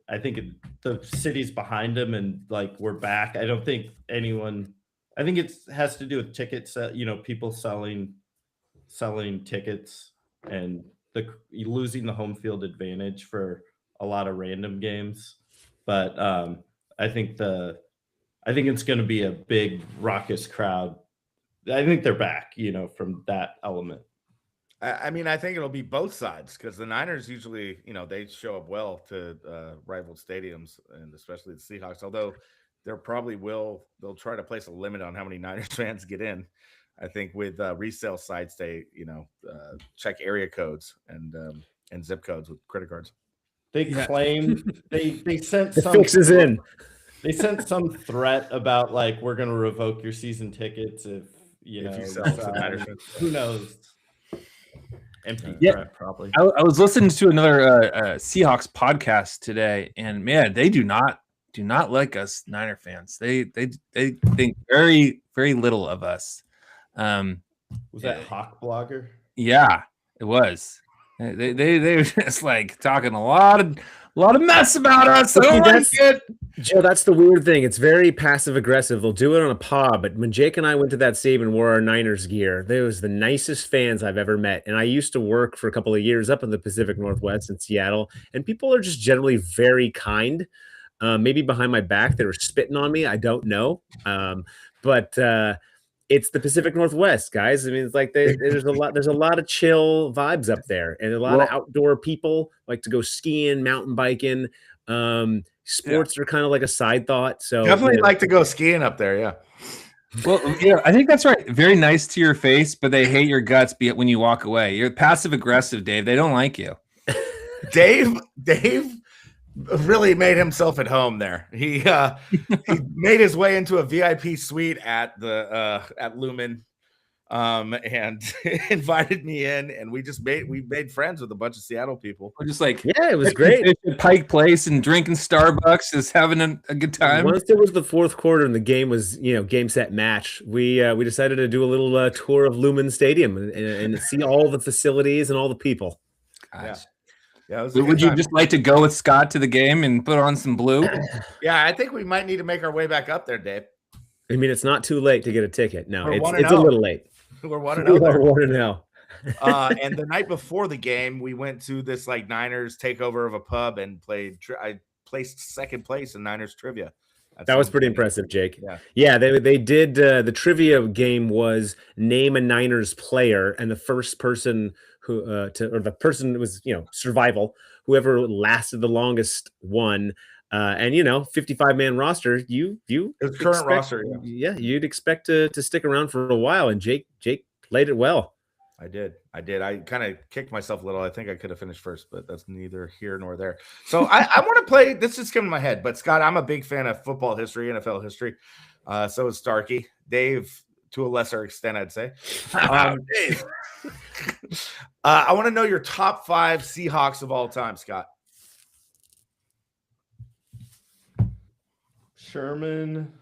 I think the city's behind them, and we're back. I don't think anyone. I think it has to do with tickets. People selling tickets and losing the home field advantage for a lot of random games. But I think it's going to be a big raucous crowd. I think they're back, from that element. I mean, I think it'll be both sides because the Niners usually, they show up well to rival stadiums, and especially the Seahawks, although they'll try to place a limit on how many Niners fans get in. I think with resale sites, they, check area codes and zip codes with credit cards. They claim they sent some fixes in. They sent some threat about we're going to revoke your season tickets if you sell some Niners. Who knows? Empty Yeah. threat, probably. I was listening to another Seahawks podcast today, and man, they do not like us Niner fans. They think very, very little of us. Was that Hawk Blogger? Yeah, it was. They were just like talking a lot of mess about us. I don't like it. Joe, that's the weird thing. It's very passive aggressive. They'll do it on a pod, but when Jake and I went to that stadium and wore our Niners gear, they was the nicest fans I've ever met. And I used to work for a couple of years up in the Pacific Northwest in Seattle, and people are just generally very kind. Maybe behind my back they were spitting on me. I don't know, but it's the Pacific Northwest, guys. I mean, it's like there's a lot of chill vibes up there, and a lot of outdoor people like to go skiing, mountain biking. Sports are kind of like a side thought. So Definitely like to go skiing up there. Yeah. Well, yeah, I think that's right. Very nice to your face, but they hate your guts when you walk away. You're passive aggressive, Dave. They don't like you. Dave really made himself at home there. He made his way into a VIP suite at Lumen, and invited me in, and we made friends with a bunch of Seattle people. We're just like, yeah, it was great. At Pike Place and drinking Starbucks, just having a good time. Once it was the fourth quarter and the game was, game set match, we decided to do a little tour of Lumen Stadium and see all the facilities and all the people. Gosh. Yeah, would you just like to go with Scott to the game and put on some blue? Yeah, I think we might need to make our way back up there, Dave. I mean, it's not too late to get a ticket. No, We're it's a little late. We're 1-0. We're 1-0. And the night before the game, we went to this like Niners takeover of a pub and played. I placed second place in Niners trivia. That was pretty impressive, Jake. Yeah, they did. The trivia game was name a Niners player, and the first person the person was survival. Whoever lasted the longest won. And 55-man roster. It's current roster. Yeah, you'd expect to stick around for a while, and Jake played it well. I did. I kind of kicked myself a little. I think I could have finished first, but that's neither here nor there. So I want to play. This just came to my head. But Scott, I'm a big fan of football history, NFL history. So is Starkey. Dave, to a lesser extent, I'd say. Dave. I want to know your top 5 Seahawks of all time, Scott. Sherman,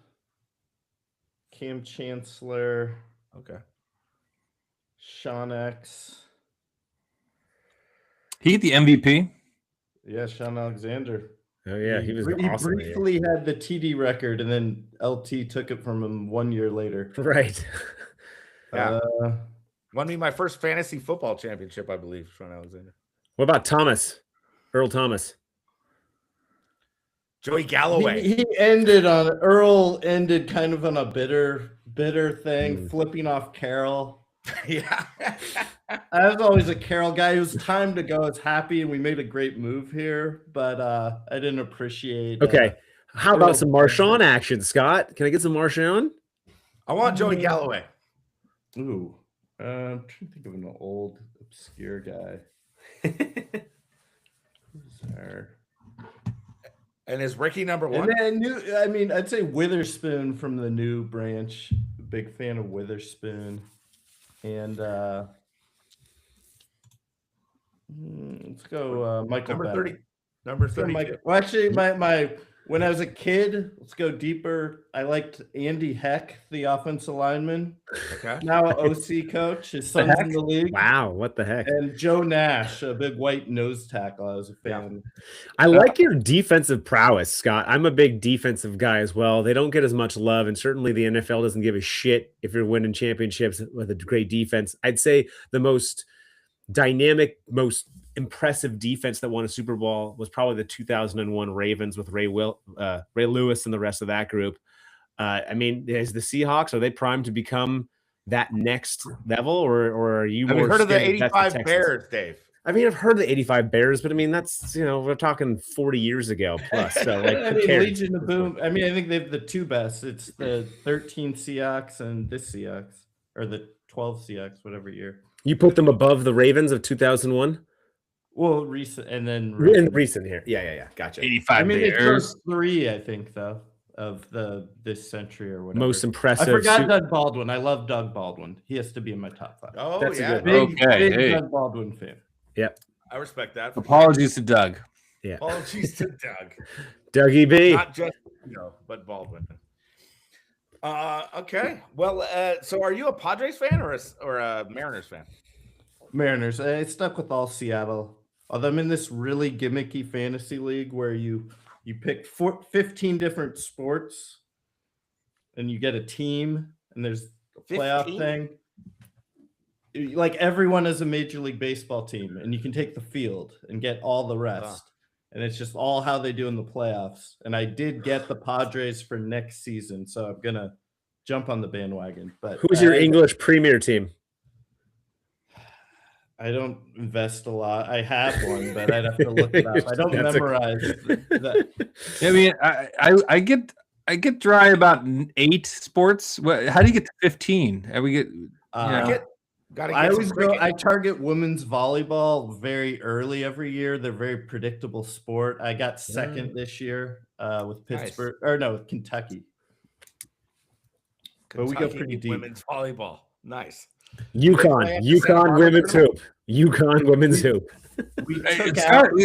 Cam Chancellor. Okay. Sean X. He get the MVP. Yeah, Sean Alexander. Oh yeah, he was He awesome. briefly had the TD record, and then LT took it from him 1 year later. Right. Yeah. Won me my first fantasy football championship, I believe, Sean Alexander. What about Thomas? Earl Thomas. Joey Galloway. Earl ended kind of on a bitter thing, flipping off Carroll. Yeah. I was always a Carroll guy. It was time to go. I was happy, and we made a great move here, but I didn't appreciate. Okay. How about some Marshawn action, Scott? Can I get some Marshawn? I want Joey Galloway. Ooh. I'm trying to think of an old, obscure guy. Who's there? And is Ricky number 1? And I'd say Witherspoon from the new branch. Big fan of Witherspoon. And let's go Michael number Bennett. 30. Number 32. Well, actually, my when I was a kid, let's go deeper. I liked Andy Heck, the offensive lineman. Okay. Now OC coach. His son's in the league. Wow, what the heck? And Joe Nash, a big white nose tackle. I was a fan. I like your defensive prowess, Scott. I'm a big defensive guy as well. They don't get as much love, and certainly the NFL doesn't give a shit if you're winning championships with a great defense. I'd say the most dynamic, most impressive defense that won a Super Bowl was probably the 2001 Ravens with Ray Lewis and the rest of that group. Is the Seahawks, are they primed to become that next level, or are you? Have you heard of the '85 Bears, Dave? I mean, I've heard of the '85 Bears, but I mean, that's we're talking 40 years ago plus. So like, Legion of Boom. I think they have the 2 best. It's the 13 Seahawks and this Seahawks, or the 12 Seahawks, whatever year. You put them above the Ravens of 2001. Well, recent and then recent here. Yeah. Gotcha. 85 it's Bears. those 3, I think, though. of this century or whatever. Most impressive. I forgot Doug Baldwin. I love Doug Baldwin. He has to be in my top 5. Oh, That's a yeah. good Big Doug Baldwin fan. Yep. I respect that. Apologies to Doug. Yeah. Apologies to Doug. Dougie B. Not just, but Baldwin. Okay. Well, so are you a Padres fan or a Mariners fan? Mariners. I stuck with all Seattle. Although I'm in this really gimmicky fantasy league where you pick 15 different sports and you get a team and there's a playoff 15? thing. Like everyone is a Major League Baseball team and you can take the field and get all the rest. And it's just all how they do in the playoffs. And I did get the Padres for next season, so I'm going to jump on the bandwagon. But who's your English Premier team? I don't invest a lot. I have one, but I'd have to look it up. I don't memorize that. I mean, I get dry about 8 sports. How do you get to 15? We get. I target women's volleyball very early every year. They're a very predictable sport. I got second this year with Pittsburgh, with Kentucky. But we go pretty deep. Women's volleyball, nice. UConn women's hoop. UConn women's hoop.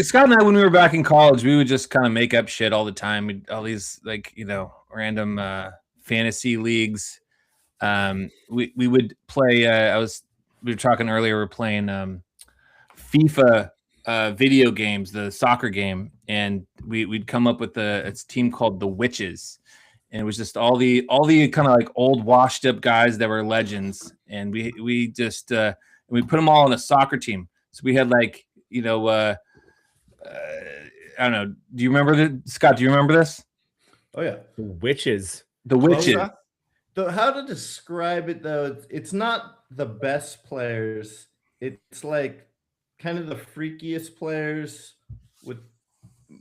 Scott and I, when we were back in college, we would just kind of make up shit all the time. All these random fantasy leagues. We would play. We were talking earlier. We're playing FIFA video games, the soccer game, and we'd come up with a team called the Witches. And it was just all the kind of like old washed up guys that were legends, and we just we put them all on a soccer team. So we had I don't know. Do you remember Scott? Do you remember this? Oh yeah, The Witches. How to describe it though? It's not the best players. It's like kind of the freakiest players with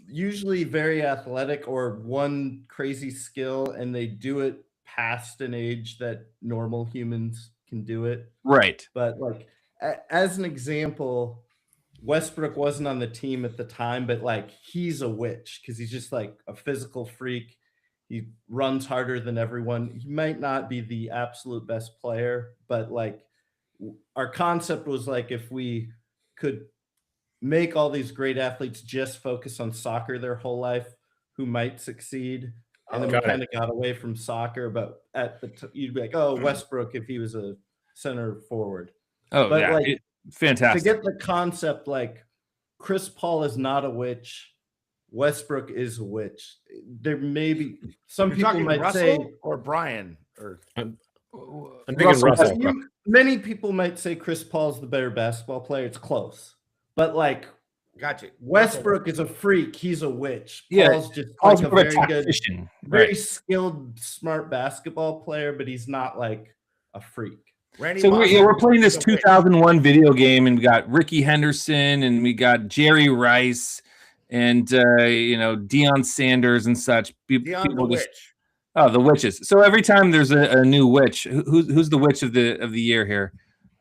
usually very athletic or one crazy skill, and they do it past an age that normal humans can do it. Right. But like as an example, Westbrook wasn't on the team at the time, but like he's a witch because he's just like a physical freak. He runs harder than everyone. He might not be the absolute best player, but like our concept was like if we could make all these great athletes just focus on soccer their whole life, who might succeed. And then we kind of got away from soccer, but you'd be like, oh, Westbrook if he was a center forward. Oh, but yeah, fantastic. To get the concept, like Chris Paul is not a witch. Westbrook is a witch. There may be some people might Russell say, or Brian, or I'm thinking Russell. Many people might say Chris Paul's the better basketball player. It's close, but like, gotcha. Westbrook is a freak. He's a witch. Paul's just like a very good, tactician. very skilled, smart basketball player, but he's not like a freak. We're playing this 2001 video game, and we got Ricky Henderson, and we got Jerry Rice, and Deion Sanders and such. The Witches. So every time there's a new witch, who's the witch of the year here?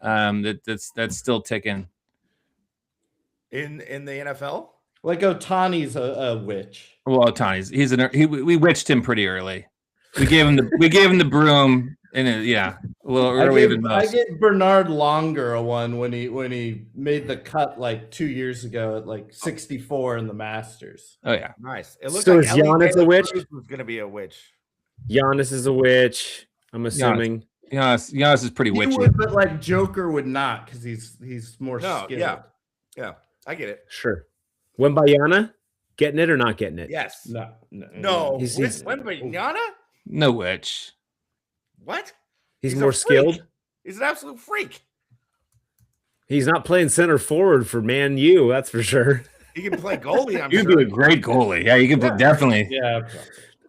That's still ticking. In the NFL, like Ohtani's a witch. Well, Ohtani's we witched him pretty early. We gave him the broom, and a little earlier than most. I gave Bernard Longer a one when he made the cut like 2 years ago at like 64 in the Masters. Oh yeah, nice. It looks so like is Giannis a witch? Was going to be a witch. Giannis is a witch. I'm assuming. Giannis is pretty witchy. Would, but like Joker would not because he's more skilled. Yeah, I get it. Sure. Wembayana, getting it or not getting it? Yes. No. He's Wembayana? No witch. What? He's more skilled. He's an absolute freak. He's not playing center forward for Man U, that's for sure. He can play goalie. You'd be a great goalie. Yeah, you can definitely. Yeah.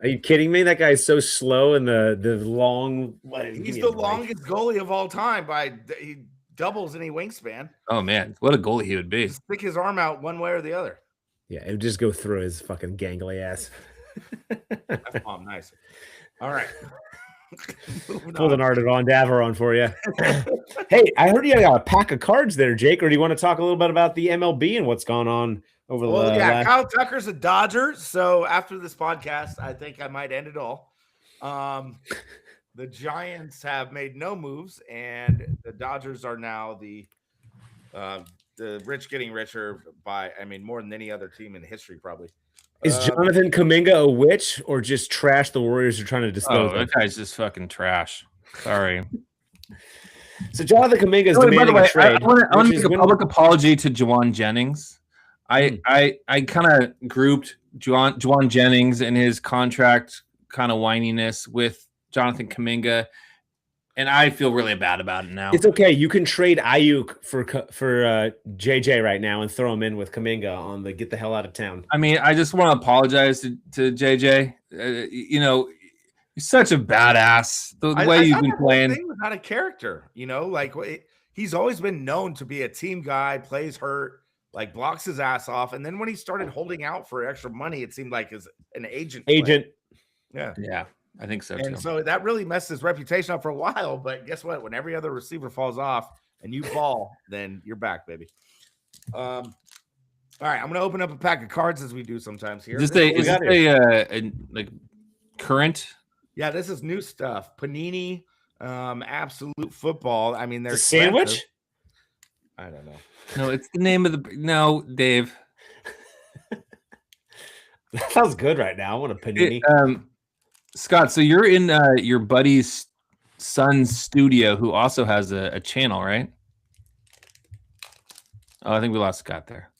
Are you kidding me? That guy's so slow and the long. He's the longest goalie of all time he doubles any wingspan. Oh man, what a goalie he would be! Stick his arm out one way or the other. Yeah, it would just go through his fucking gangly ass. That's nice. All right. Pulled an Ardavon Daveron for you. Hey, I heard you got a pack of cards there, Jake. Or do you want to talk a little bit about the MLB and what's gone on over the yeah, Kyle Tucker's a Dodger. So after this podcast, I think I might end it all. The Giants have made no moves, and the Dodgers are now the rich getting richer by, more than any other team in history, probably. Is Jonathan Kuminga a witch or just trash the Warriors are trying to dispose of? That guy's just fucking trash. Sorry. So Jonathan Kuminga is demanding a trade. I want to make a public apology to Juwan Jennings. I kind of grouped Juwan Jennings and his contract kind of whininess with Jonathan Kuminga, and I feel really bad about it now. It's okay. You can trade Ayuk for JJ right now and throw him in with Kuminga on the get the hell out of town. I just want to apologize to JJ. He's such a badass. The way you've been playing. Thing was out of character. He's always been known to be a team guy, plays hurt, blocks his ass off. And then when he started holding out for extra money, it seemed like an agent. Yeah, I think so too. And so that really messed his reputation up for a while. But guess what? When every other receiver falls off and you ball, then you're back, baby. All right, I'm going to open up a pack of cards as we do sometimes here. Is this a current? Yeah, this is new stuff. Panini, Absolute Football. They're a sandwich. I don't know. No, it's the name of Dave. That sounds good right now. I want a Panini. Scott, so you're in your buddy's son's studio, who also has a channel, right? Oh, I think we lost Scott there.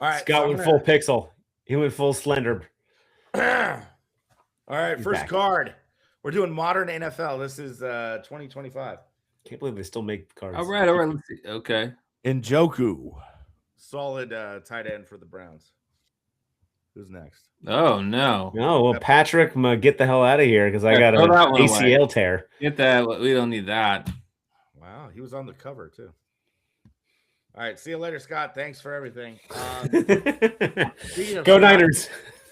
All right, Scott went full pixel. He went full slender. All right, first card. We're doing modern NFL. This is 2025. Can't believe they still make cards. All right. Let's see. Okay. Njoku, solid tight end for the Browns. Who's next? Oh no. No, well, Patrick, get the hell out of here because I got an ACL tear. Get that. We don't need that. Wow, he was on the cover too. All right, see you later, Scott. Thanks for everything. Go Niners.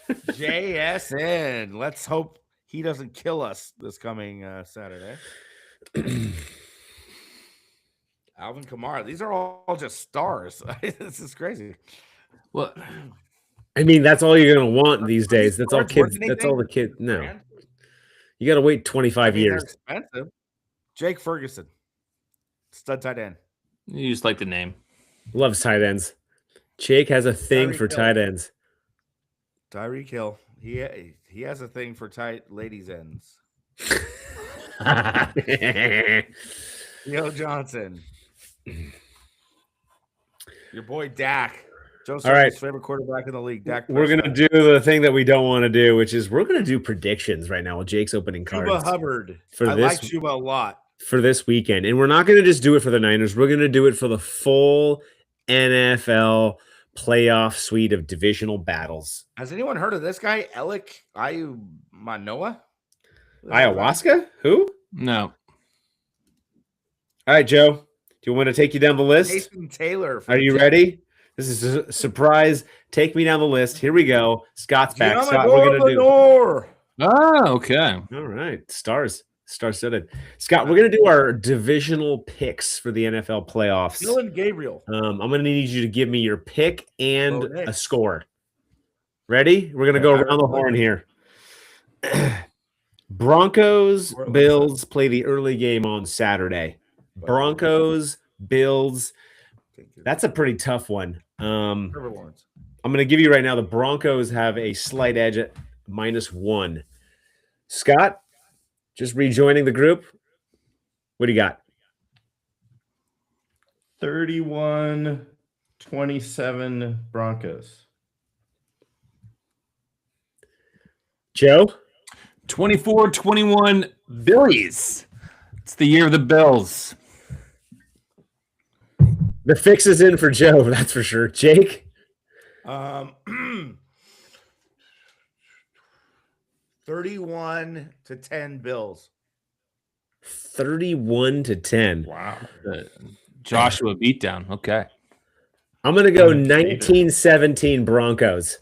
JSN. Let's hope he doesn't kill us this coming Saturday. Alvin Kamara. These are all just stars. This is crazy. Well, that's all you're gonna want these days. That's all kids. That's all the kids. No, you got to wait 25 years. Expensive. Jake Ferguson, stud tight end. You just like the name. Loves tight ends. Jake has a thing for tight ends. Tyreek Hill. He has a thing for tight ladies' ends. Theo Johnson. Your boy Dak. Joseph's favorite quarterback in the league. Dak. We're going to do the thing that we don't want to do, which is we're going to do predictions right now with Jake's opening cards. Chuba Hubbard. I like Chuba a lot. For this weekend. And we're not going to just do it for the Niners. We're going to do it for the full NFL playoff suite of divisional battles. Has anyone heard of this guy, Alec Manoa? Ayahuasca? Who? No. All right, Joe. Do you want to take you down the list? Jason Taylor. Are you ready? This is a surprise. Take me down the list. Here we go. Scott's back. Scott, we're going to do. Oh, okay. All right. Star-studded. Scott, we're going to do our divisional picks for the NFL playoffs. Dylan Gabriel. I'm going to need you to give me your pick and a score. Ready? We're going to go around the horn here. Broncos, Bills play the early game on Saturday. Broncos, Bills. That's a pretty tough one. I'm going to give you right now, the Broncos have a slight edge at -1. Scott, just rejoining the group. What do you got? 31-27 Broncos. Joe? 24-21 Billies. It's the year of the Bills. The fix is in for Joe, that's for sure. Jake? 31-10 Bills. 31-10. Wow. Joshua beatdown. Okay. I'm going to go 19-17 Broncos.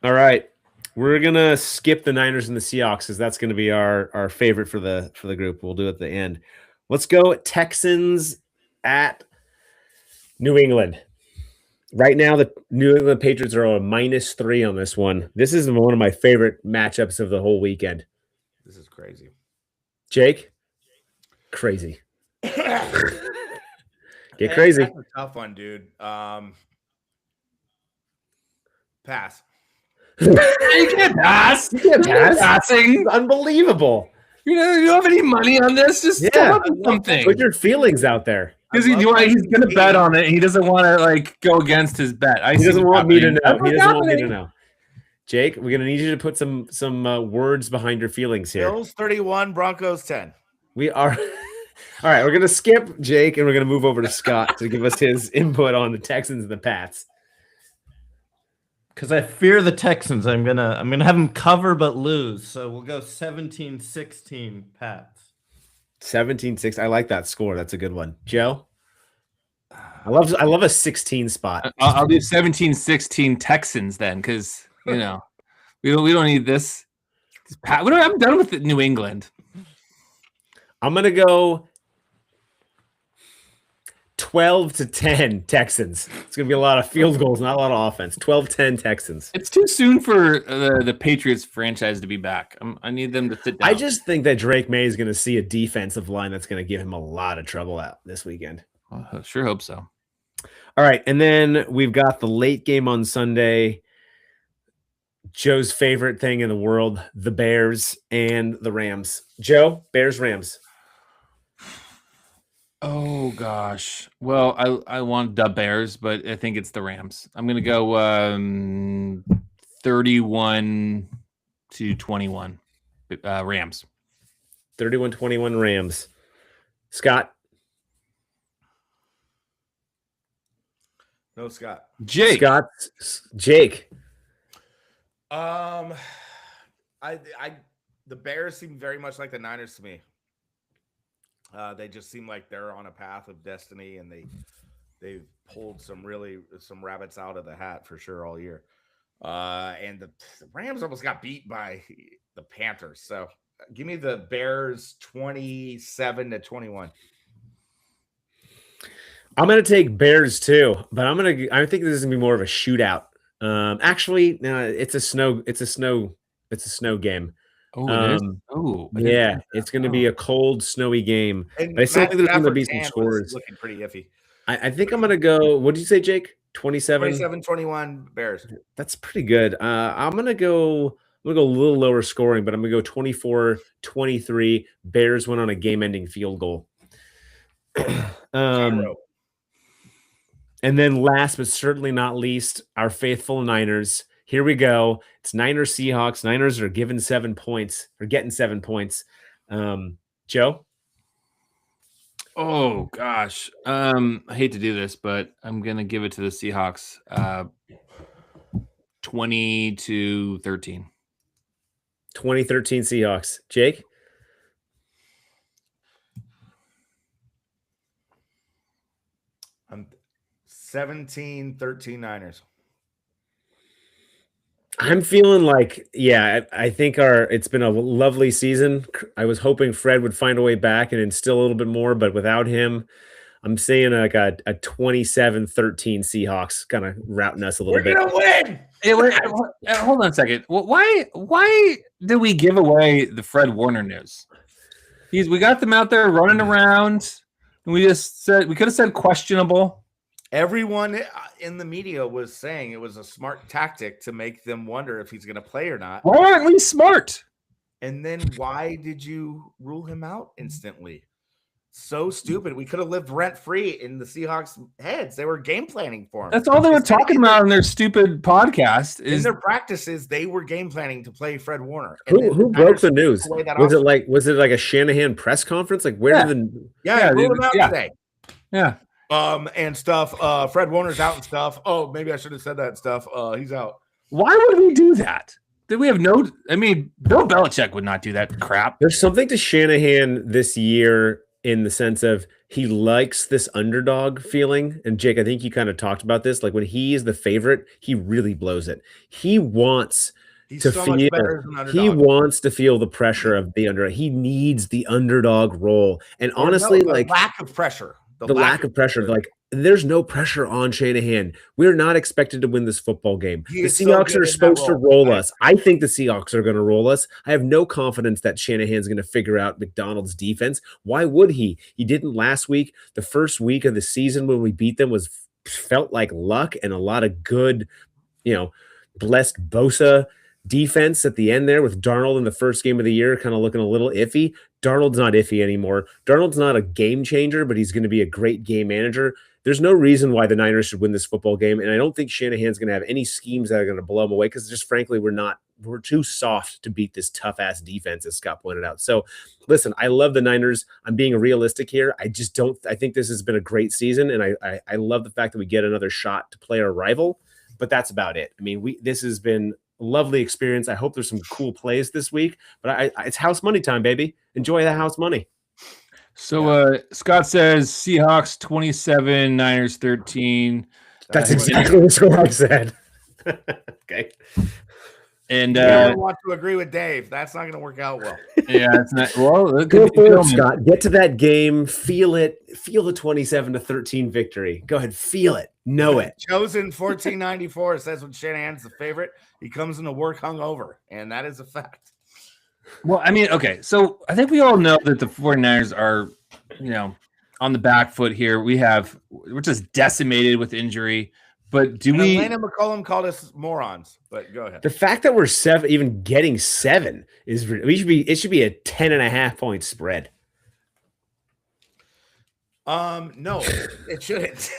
All right. We're going to skip the Niners and the Seahawks because that's going to be our favorite for the group. We'll do it at the end. Let's go Texans at New England. Right now, the New England Patriots are a -3 on this one. This is one of my favorite matchups of the whole weekend. This is crazy. Jake? Crazy. Get crazy. That's a tough one, dude. Pass. You can't pass. You can't pass. Passing. It's unbelievable. You don't have any money on this. Just come up with something. Put your feelings out there. Because he's going to bet on it. He doesn't want to like go against his bet. He doesn't want me to know. He doesn't want me to know. Jake, we're going to need you to put some words behind your feelings here. Bills 31, Broncos 10. We are. All right, we're going to skip Jake and we're going to move over to Scott to give us his input on the Texans and the Pats. Because I fear the Texans. I'm gonna have them cover but lose. So we'll go 17-16 Pats. 17-6. I like that score. That's a good one. Joe? I love a 16 spot. I'll do 17-16 Texans then, because we don't need this. I'm done with New England. I'm gonna go 12-10 Texans. It's going to be a lot of field goals, not a lot of offense. 12-10 Texans. It's too soon for the Patriots franchise to be back. I need them to sit down. I just think that Drake May is going to see a defensive line that's going to give him a lot of trouble out this weekend. I sure hope so. All right, and then we've got the late game on Sunday. Joe's favorite thing in the world, the Bears and the Rams. Joe, Bears, Rams. Oh gosh. Well, I want the Bears, but I think it's the Rams. I'm gonna go 31-21. Rams. 31-21 Rams. Scott. No, Scott. Jake. Scott. Jake. The Bears seem very much like the Niners to me. They just seem like they're on a path of destiny, and they've pulled some rabbits out of the hat for sure all year. And the Rams almost got beat by the Panthers. So give me the Bears 27-21. I'm gonna take Bears too, but I think this is gonna be more of a shootout. Actually, no, it's a snow game. Yeah, it's going to be a cold, snowy game. And I still think there's going to be some scores. Looking pretty iffy. I think I'm going to go. What did you say, Jake? 27-21 Bears. That's pretty good. I'm going to go a little lower scoring, but I'm going to go 24-23. Bears win on a game-ending field goal. And then last but certainly not least, our faithful Niners. Here we go. It's Niners Seahawks. Niners are getting 7 points. Joe? Oh gosh. I hate to do this, but I'm gonna give it to the Seahawks. 20-13. 2013 Seahawks. Jake? I'm 17-13 Niners. I'm feeling like, I think it's been a lovely season. I was hoping Fred would find a way back and instill a little bit more, but without him, I'm saying like a 27-13 Seahawks kind of routing us a little bit. We're gonna win. Hey, hold on a second. Why did we give away the Fred Warner news? We got them out there running around, and we just said we could have said questionable. Everyone in the media was saying it was a smart tactic to make them wonder if he's going to play or not. Why aren't we smart? And then why did you rule him out instantly? So stupid. We could have lived rent-free in the Seahawks' heads. They were game planning for him. That's all they were talking about in their stupid podcast. In their practices, they were game planning to play Fred Warner. Who broke the news? Was it like a Shanahan press conference? Like where did the ruled him out today. Yeah. And stuff. Fred Warner's out and stuff. Oh, maybe I should have said that stuff. He's out. Why would we do that? Did we have Bill Belichick would not do that crap. There's something to Shanahan this year in the sense of he likes this underdog feeling. And Jake, I think you kind of talked about this. Like when he is the favorite, he really blows it. He wants to feel the pressure of the underdog. He needs the underdog role. And honestly, lack of pressure. The lack of pressure. Like there's no pressure on Shanahan. We're not expected to win this football game. He The is so Seahawks good are in that supposed to role. roll us. I think the Seahawks are going to roll us. I have no confidence that Shanahan's going to figure out McDonald's defense. Why would he? He didn't last week. The first week of the season when we beat them felt like luck and a lot of good, blessed Bosa defense at the end there with Darnold in the first game of the year kind of looking a little iffy. Darnold's not iffy anymore. Darnold's not a game changer, but he's going to be a great game manager. There's no reason why the Niners should win this football game, and I don't think Shanahan's going to have any schemes that are going to blow him away because just frankly, we're too soft to beat this tough-ass defense, as Scott pointed out. So, listen, I love the Niners. I'm being realistic here. I think this has been a great season, and I love the fact that we get another shot to play our rival, but that's about it. I mean, this has been a lovely experience. I hope there's some cool plays this week, but it's house money time, baby. Enjoy the house money. So Scott says Seahawks 27, Niners 13. That's exactly what I said. Okay. And I don't want to agree with Dave. That's not going to work out well. Yeah, it's not. Well, go for it, Scott. Get to that game. Feel it. Feel the 27-13 victory. Go ahead. Feel it. Know it. Chosen 1494 says when Shanahan's the favorite, he comes into work hungover, and that is a fact. Well, I mean, okay, so I think we all know that the 49ers are, on the back foot here. We're just decimated with injury. But Atlanta McCollum called us morons, but go ahead. The fact that we're even getting 7 is it should be a 10.5 point spread. No, it shouldn't.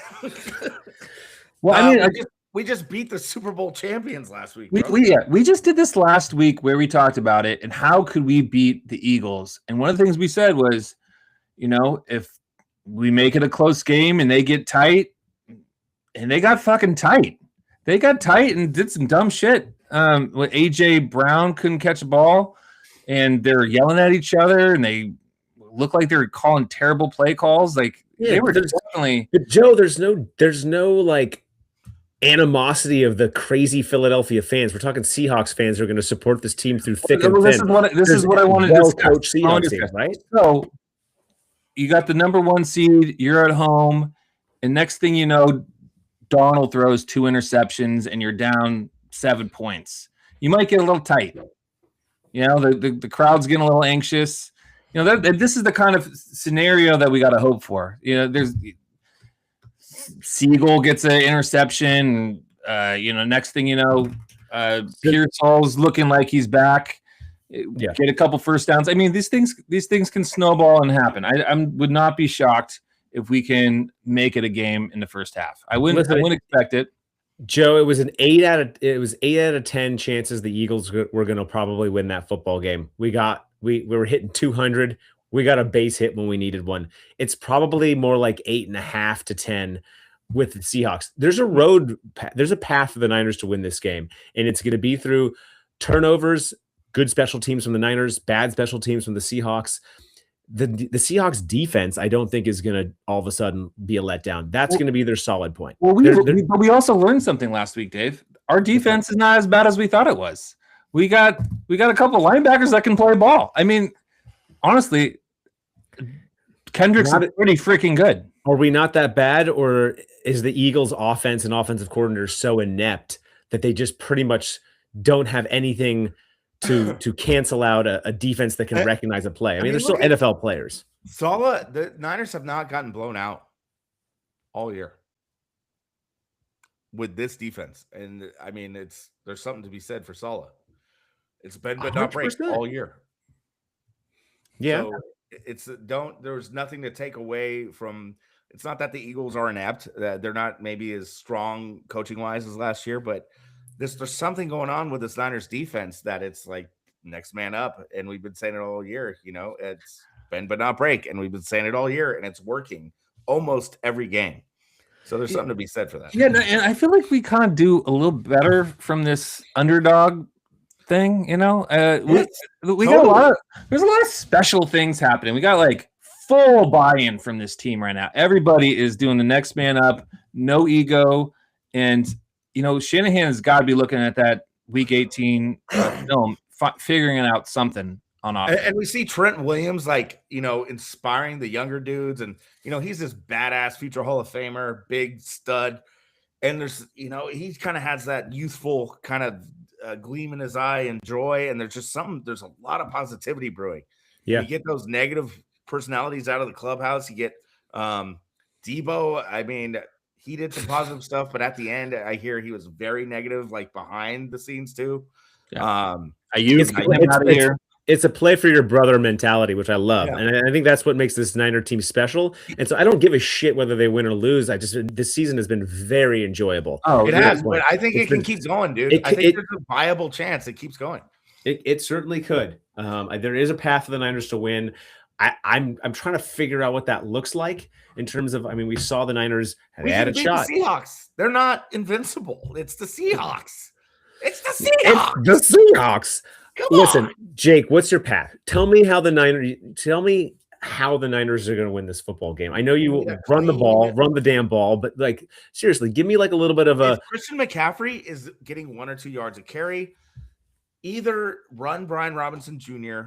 Well, I mean, we just beat the Super Bowl champions last week. We just did this last week where we talked about it and how could we beat the Eagles? And one of the things we said was, if we make it a close game and they get tight, and they got fucking tight. They got tight and did some dumb shit. When AJ Brown couldn't catch a ball, and they're yelling at each other, and they look like they're calling terrible play calls. Like they were definitely. But Joe, there's no like animosity of the crazy Philadelphia fans. We're talking Seahawks fans who are going to support this team through thick and thin. This is what I wanted to discuss. Seahawks team, right? So you got the number 1 seed. You're at home, and next thing you know, Darnold throws 2 interceptions and you're down 7 points. You might get a little tight. The crowd's getting a little anxious. This is the kind of scenario that we got to hope for. There's Siegel gets an interception. Next thing you know, Pearsall's looking like he's back. Yeah. Get a couple first downs. I mean, these things can snowball and happen. I would not be shocked if we can make it a game in the first half. I wouldn't expect it. Joe, it was 8 out of 10 chances the Eagles were going to probably win that football game. We were hitting 200. We got a base hit when we needed one. It's probably more like 8.5 to 10 with the Seahawks. There's a path for the Niners to win this game, and it's going to be through turnovers, good special teams from the Niners, bad special teams from the Seahawks. The Seahawks defense, I don't think is going to all of a sudden be a letdown. That's going to be their solid point. Well, but we also learned something last week, Dave. Our defense is not as bad as we thought it was. We got a couple linebackers that can play ball. I mean, honestly, Kendrick's pretty freaking good. Are we not that bad, or is the Eagles' offense and offensive coordinator so inept that they just pretty much don't have anything to cancel out a defense that can recognize a play? I mean, they're still NFL players. Saleh, the Niners have not gotten blown out all year with this defense. And I mean, there's something to be said for Saleh. It's been but not break all year. Yeah. So there's nothing to take away from. It's not that the Eagles are inept. They're not maybe as strong coaching wise as last year, but there's something going on with this Niners defense that it's like next man up. And we've been saying it all year, it's bend but not break. And we've been saying it all year, and it's working almost every game. So there's something to be said for that. Yeah, and I feel like we kind of do a little better from this underdog thing. We got there's a lot of special things happening. We got like full buy-in from this team right now. Everybody is doing the next man up, no ego, and Shanahan's got to be looking at that Week 18 film, figuring out something. on offense. And we see Trent Williams, like, inspiring the younger dudes. And, he's this badass future Hall of Famer, big stud. And there's, he kind of has that youthful kind of gleam in his eye and joy. And there's a lot of positivity brewing. Yeah. You get those negative personalities out of the clubhouse. You get Debo. I mean, he did some positive stuff, but at the end, I hear he was very negative, like behind the scenes too. Yeah. It's a play for your brother mentality, which I love. Yeah. And I think that's what makes this Niner team special. And so I don't give a shit whether they win or lose. This season has been very enjoyable. Oh, it has, but I think it can keep going, dude. I think there's a viable chance it keeps going. It certainly could. There is a path for the Niners to win. I'm trying to figure out what that looks like in terms of, we saw the Niners had a shot. The Seahawks. They're not invincible. It's the Seahawks. The Seahawks. Listen, Jake, what's your path? Tell me how the Niners are going to win this football game. I know you run the ball, run the damn ball, but like seriously, give me like a little bit of a. Christian McCaffrey is getting 1 or 2 yards a carry. Either run Brian Robinson Jr.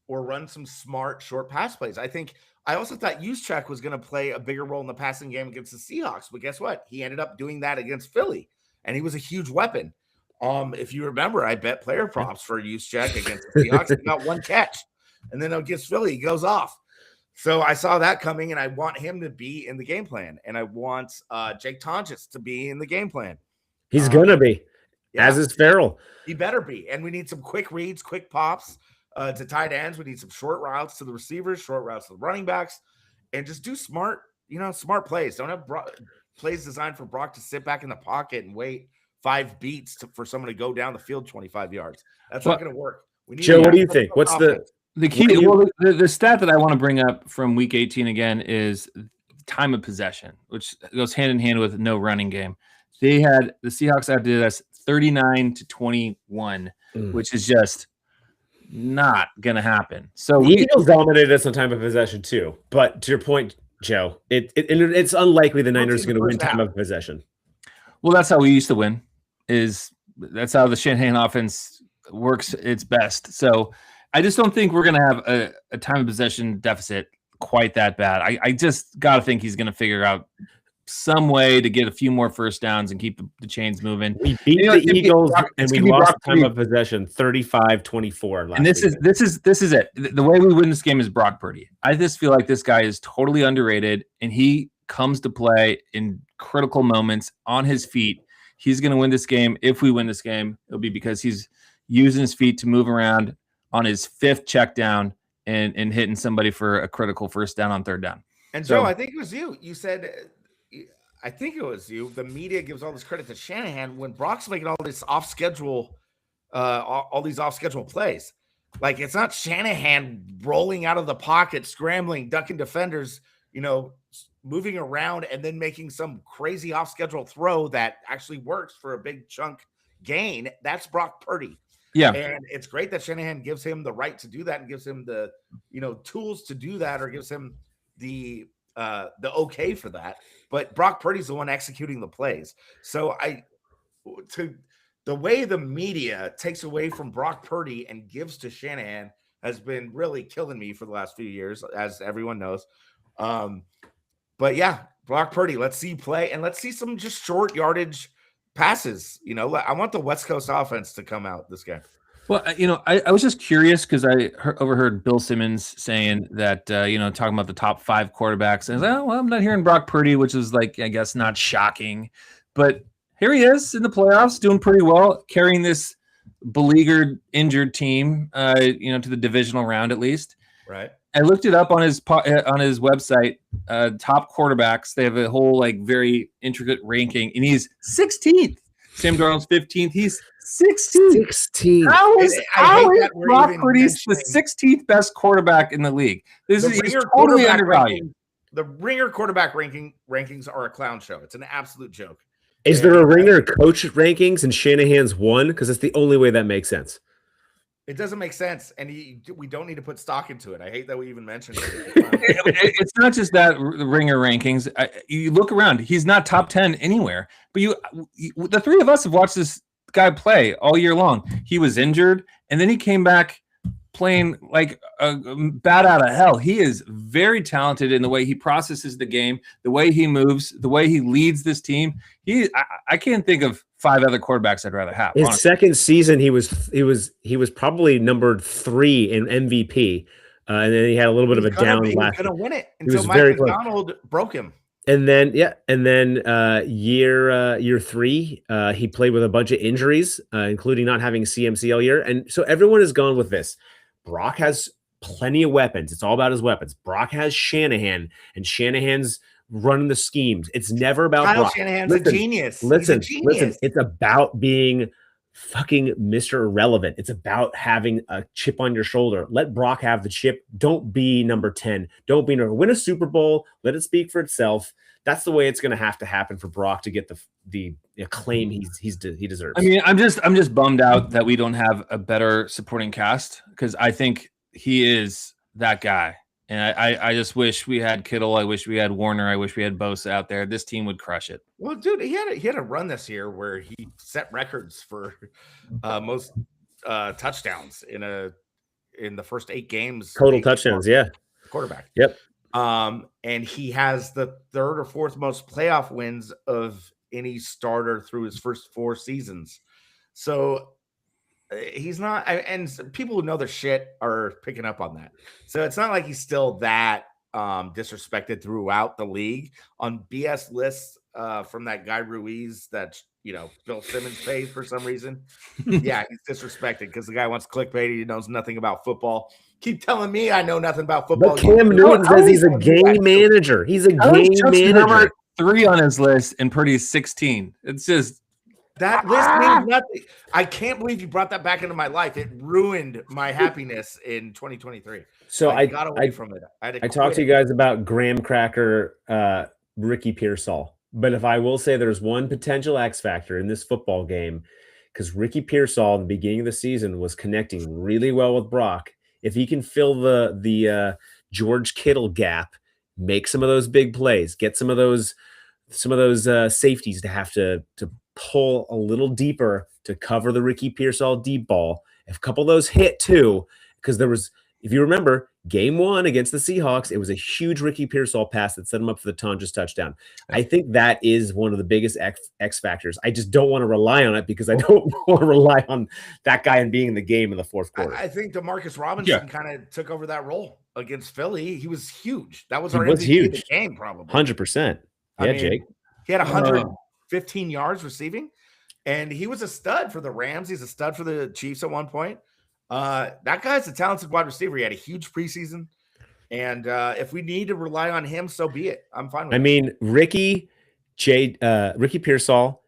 or run some smart short pass plays. I also thought Juszczyk was going to play a bigger role in the passing game against the Seahawks, but guess what? He ended up doing that against Philly, and he was a huge weapon. If you remember, I bet player props for Juszczyk against the Seahawks. He got 1 catch, and then against Philly, he goes off. So I saw that coming, and I want him to be in the game plan, and I want Jake Tonjes to be in the game plan. He's gonna be, as is Farrell. He better be, and we need some quick reads, quick pops to tight ends. We need some short routes to the receivers, short routes to the running backs, and just do smart plays. Don't have plays designed for Brock to sit back in the pocket and wait 5 beats for someone to go down the field 25 yards. That's not going to work. Joe, what do you think? What's the key? The stat that I want to bring up from week 18 again is time of possession, which goes hand in hand with no running game. The Seahawks outdid us 39-21, which is just not going to happen. So the Eagles dominated us on time of possession too. But to your point, Joe, it's unlikely the Niners are going to win time of possession. Well, that's how we used to win. That's how the Shanahan offense works its best. So I just don't think we're going to have a time of possession deficit quite that bad. I just got to think he's going to figure out some way to get a few more first downs and keep the chains moving. We beat the Eagles and we lost time of possession 35-24. And this is it. The way we win this game is Brock Purdy. I just feel like this guy is totally underrated, and he comes to play in critical moments on his feet. He's going to win this game. If we win this game, it'll be because he's using his feet to move around on his 5th check down and hitting somebody for a critical first down on 3rd down. And Joe, I think it was you. You said, I think it was you. The media gives all this credit to Shanahan when Brock's making all this off-schedule, all these off-schedule plays. Like, it's not Shanahan rolling out of the pocket, scrambling, ducking defenders, moving around and then making some crazy off-schedule throw that actually works for a big chunk gain. That's Brock Purdy. Yeah. And it's great that Shanahan gives him the right to do that and gives him the, tools to do that, or gives him the okay for that. But Brock Purdy's the one executing the plays. So the way the media takes away from Brock Purdy and gives to Shanahan has been really killing me for the last few years, as everyone knows. But yeah, Brock Purdy, let's see play, and let's see some just short yardage passes. I want the West Coast offense to come out this game. Well, I was just curious because I overheard Bill Simmons saying that, talking about the top 5 quarterbacks. And I was like, oh, well, I'm not hearing Brock Purdy, which is like, I guess, not shocking. But here he is in the playoffs, doing pretty well, carrying this beleaguered, injured team, to the divisional round at least. Right. I looked it up on his website, top quarterbacks. They have a whole very intricate ranking, and he's 16th. Sam Darnold's 15th. He's 16th. How is Brock Purdy the 16th best quarterback in the league? This is totally undervalued. The Ringer quarterback rankings are a clown show. It's an absolute joke. Is there a Ringer coach rankings and Shanahan's one? Because it's the only way that makes sense. It doesn't make sense, and we don't need to put stock into it. I hate that we even mentioned it. It's not just that the Ringer rankings. You look around; he's not top 10 anywhere. But the 3 of us have watched this guy play all year long. He was injured, and then he came back, playing like a bat out of hell. He is very talented in the way he processes the game, the way he moves, the way he leads this team. I can't think of 5 other quarterbacks I'd rather have. His honestly. second season, he was probably numbered 3 in MVP, and then he had a little bit of a down He was last. going to win it was until Mike very close. McDonald broke him. And then year 3, he played with a bunch of injuries, including not having CMC all year. And so everyone has gone with this. Brock has plenty of weapons. It's all about his weapons. Brock has Shanahan, and Shanahan's running the schemes. It's never about Kyle Brock. Shanahan's a genius. Listen. Genius. It's about being fucking Mr. Irrelevant. It's about having a chip on your shoulder. Let Brock have the chip. Don't be number 10. Don't be number. Win a Super Bowl. Let it speak for itself. That's the way it's going to happen for Brock to get the acclaim he deserves. I mean, I'm just bummed out that we don't have a better supporting cast, because I think he is that guy. And I just wish we had Kittle. I wish we had Warner. I wish we had Bosa out there. This team would crush it. Well, dude, he had a run this year where he set records for most touchdowns in the first 8 games. Total touchdowns, yeah. Quarterback. Yep. And he has the 3rd or 4th most playoff wins of any starter through his first 4 seasons. So he's not, and people who know their shit are picking up on that. So it's not like he's still that disrespected throughout the league on BS lists from that guy Ruiz that Bill Simmons paid for some reason. Yeah, he's disrespected because the guy wants clickbait. He knows nothing about football. Keep telling me I know nothing about football. But Cam Newton says he's a game manager. He's a game manager. Number 3 on his list and Purdy's 16. It's just that list means nothing. I can't believe you brought that back into my life. It ruined my happiness in 2023. So I got away from it. I talked to you guys about Graham Cracker, Ricky Pearsall. But if I will say there's one potential X factor in this football game, because Ricky Pearsall in the beginning of the season was connecting really well with Brock. If he can fill the George Kittle gap, make some of those big plays, get some of those safeties to have to pull a little deeper to cover the Ricky Pearsall deep ball. If a couple of those hit too, because there was, if you remember, game 1 against the Seahawks, it was a huge Ricky Pearsall pass that set him up for the Tonjes touchdown. I think that is one of the biggest X factors. I just don't want to rely on it because I don't want to rely on that guy and being in the game in the 4th quarter. I think DeMarcus Robinson kind of took over that role against Philly. He was huge. That was our MVP of the game, probably. 100%. Yeah, Jake. He had 115 yards receiving, and he was a stud for the Rams. He's a stud for the Chiefs at one point. That guy's a talented wide receiver. He had a huge preseason, and if we need to rely on him, so be it. I'm fine with it. I mean, Ricky Pearsall,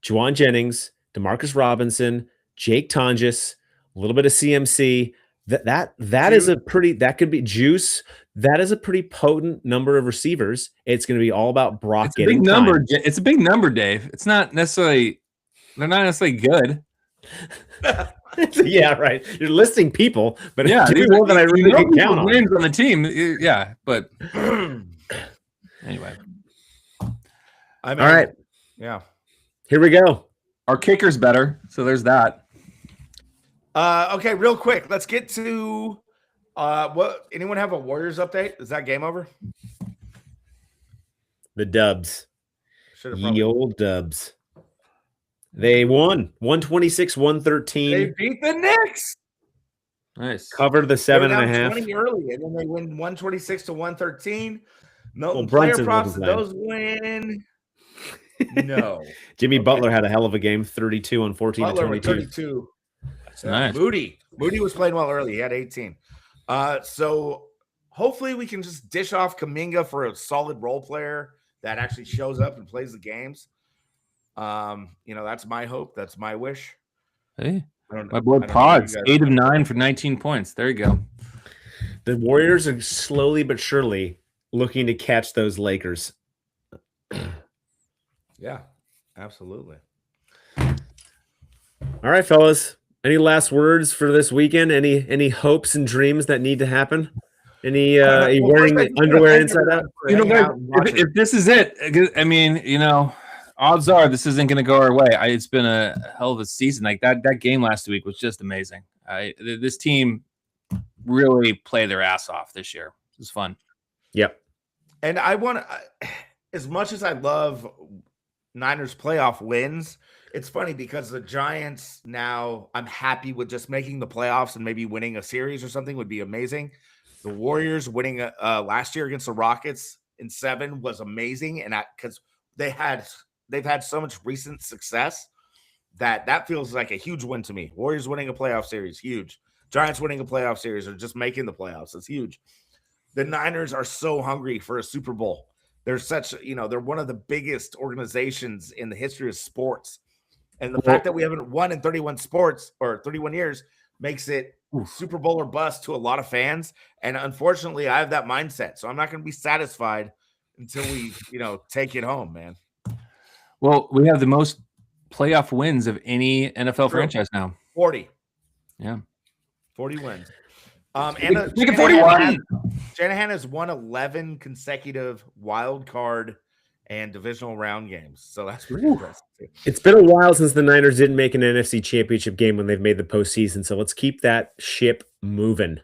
Juwan Jennings, DeMarcus Robinson, Jake Tonjes, a little bit of CMC. That is a pretty, that could be Juice. That is a pretty potent number of receivers. It's going to be all about Brock getting big number. time. It's a big number, Dave. It's not necessarily, they're not necessarily good. Yeah, right. You're listing people, but yeah, it's more than I really can count on. Names on the team. Yeah, but anyway. All right. Yeah. Here we go. Our kicker's better, so there's that. Okay, real quick. Let's get to what? Anyone have a Warriors update? Is that game over? The Dubs. Ye old Dubs. They won 126-113. They beat the Knicks. Nice. Covered the 7.5. 20 early, and then they win 126-113. No Player props. Those win. No. Jimmy Butler had a hell of a game. 32 on 14 to 22. 32. That's nice. Moody was playing well early. He had 18. So hopefully we can just dish off Kuminga for a solid role player that actually shows up and plays the games. That's my hope. That's my wish. Hey, my boy Pods, 8 of 9 for 19 points. There you go. The Warriors are slowly but surely looking to catch those Lakers. Yeah, absolutely. All right, fellas. Any last words for this weekend? Any hopes and dreams that need to happen? Are you wearing underwear inside out? If this is it, I mean, odds are this isn't going to go our way. It's been a hell of a season. Like that game last week was just amazing. This team really play their ass off this year. It was fun. Yep. And I want to, as much as I love Niners playoff wins, it's funny because the Giants now, I'm happy with just making the playoffs and maybe winning a series or something would be amazing. The Warriors winning last year against the Rockets in 7 was amazing, and because they've had so much recent success that feels like a huge win to me. Warriors winning a playoff series, huge. Giants winning a playoff series or just making the playoffs, it's huge. The Niners are so hungry for a Super Bowl. They're such, they're one of the biggest organizations in the history of sports. And the fact that we haven't won in 31 years makes it Super Bowl or bust to a lot of fans. And unfortunately, I have that mindset. So I'm not going to be satisfied until we, take it home, man. Well, we have the most playoff wins of any NFL franchise now. 40. Yeah. 40 wins. And make it 41. Shanahan has won 11 consecutive wild card and divisional round games. So that's pretty impressive. It's been a while since the Niners didn't make an NFC championship game when they've made the postseason. So let's keep that ship moving.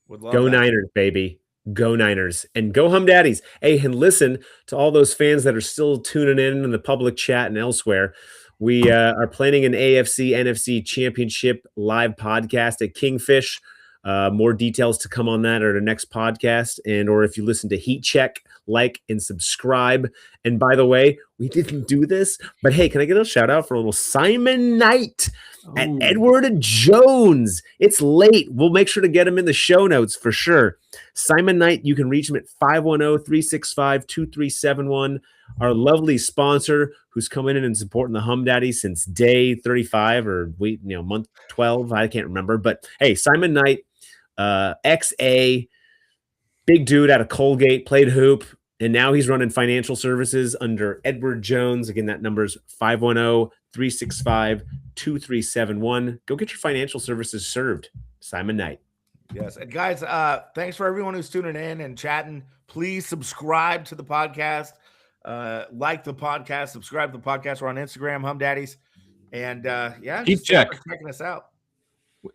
Go Niners, baby. Go Niners. And go Hum Daddies. Hey, and listen to all those fans that are still tuning in the public chat and elsewhere. We are planning an AFC NFC championship live podcast at Kingfish. More details to come on that at our next podcast. Or if you listen to Heat Check, like and subscribe. And by the way, we didn't do this, but hey, can I get a shout out for a little Simon Knight at Edward Jones? It's late. We'll make sure to get him in the show notes for sure. Simon Knight, you can reach him at 510-365-2371. Our lovely sponsor who's coming in and supporting the Hum Daddy since day 35 or month 12. I can't remember, but hey, Simon Knight, XA, big dude out of Colgate, played hoop, and now he's running financial services under Edward Jones. Again, that number is 510-365-2371. Go get your financial services served. Simon Knight. Yes. And guys, thanks for everyone who's tuning in and chatting. Please subscribe to the podcast. Like the podcast, subscribe to the podcast. We're on Instagram, Hum Daddies. And Heat Check. Checking us out.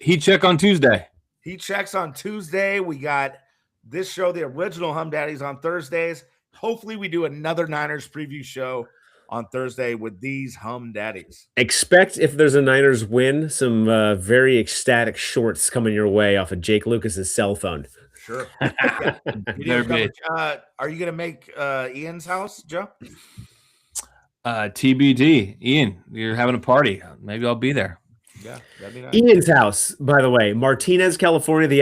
Heat Check on Tuesday. Heat Checks on Tuesday. We got this show, the original Hum Daddies, on Thursdays. Hopefully we do another Niners preview show on Thursday with these Hum Daddies. Expect, if there's a Niners win, some very ecstatic shorts coming your way off of Jake Lucas's cell phone. Sure. Are you going to make Ian's house, Joe? TBD. Ian, you're having a party. Maybe I'll be there. Yeah, that'd be nice. Ian's house, by the way, Martinez, California. The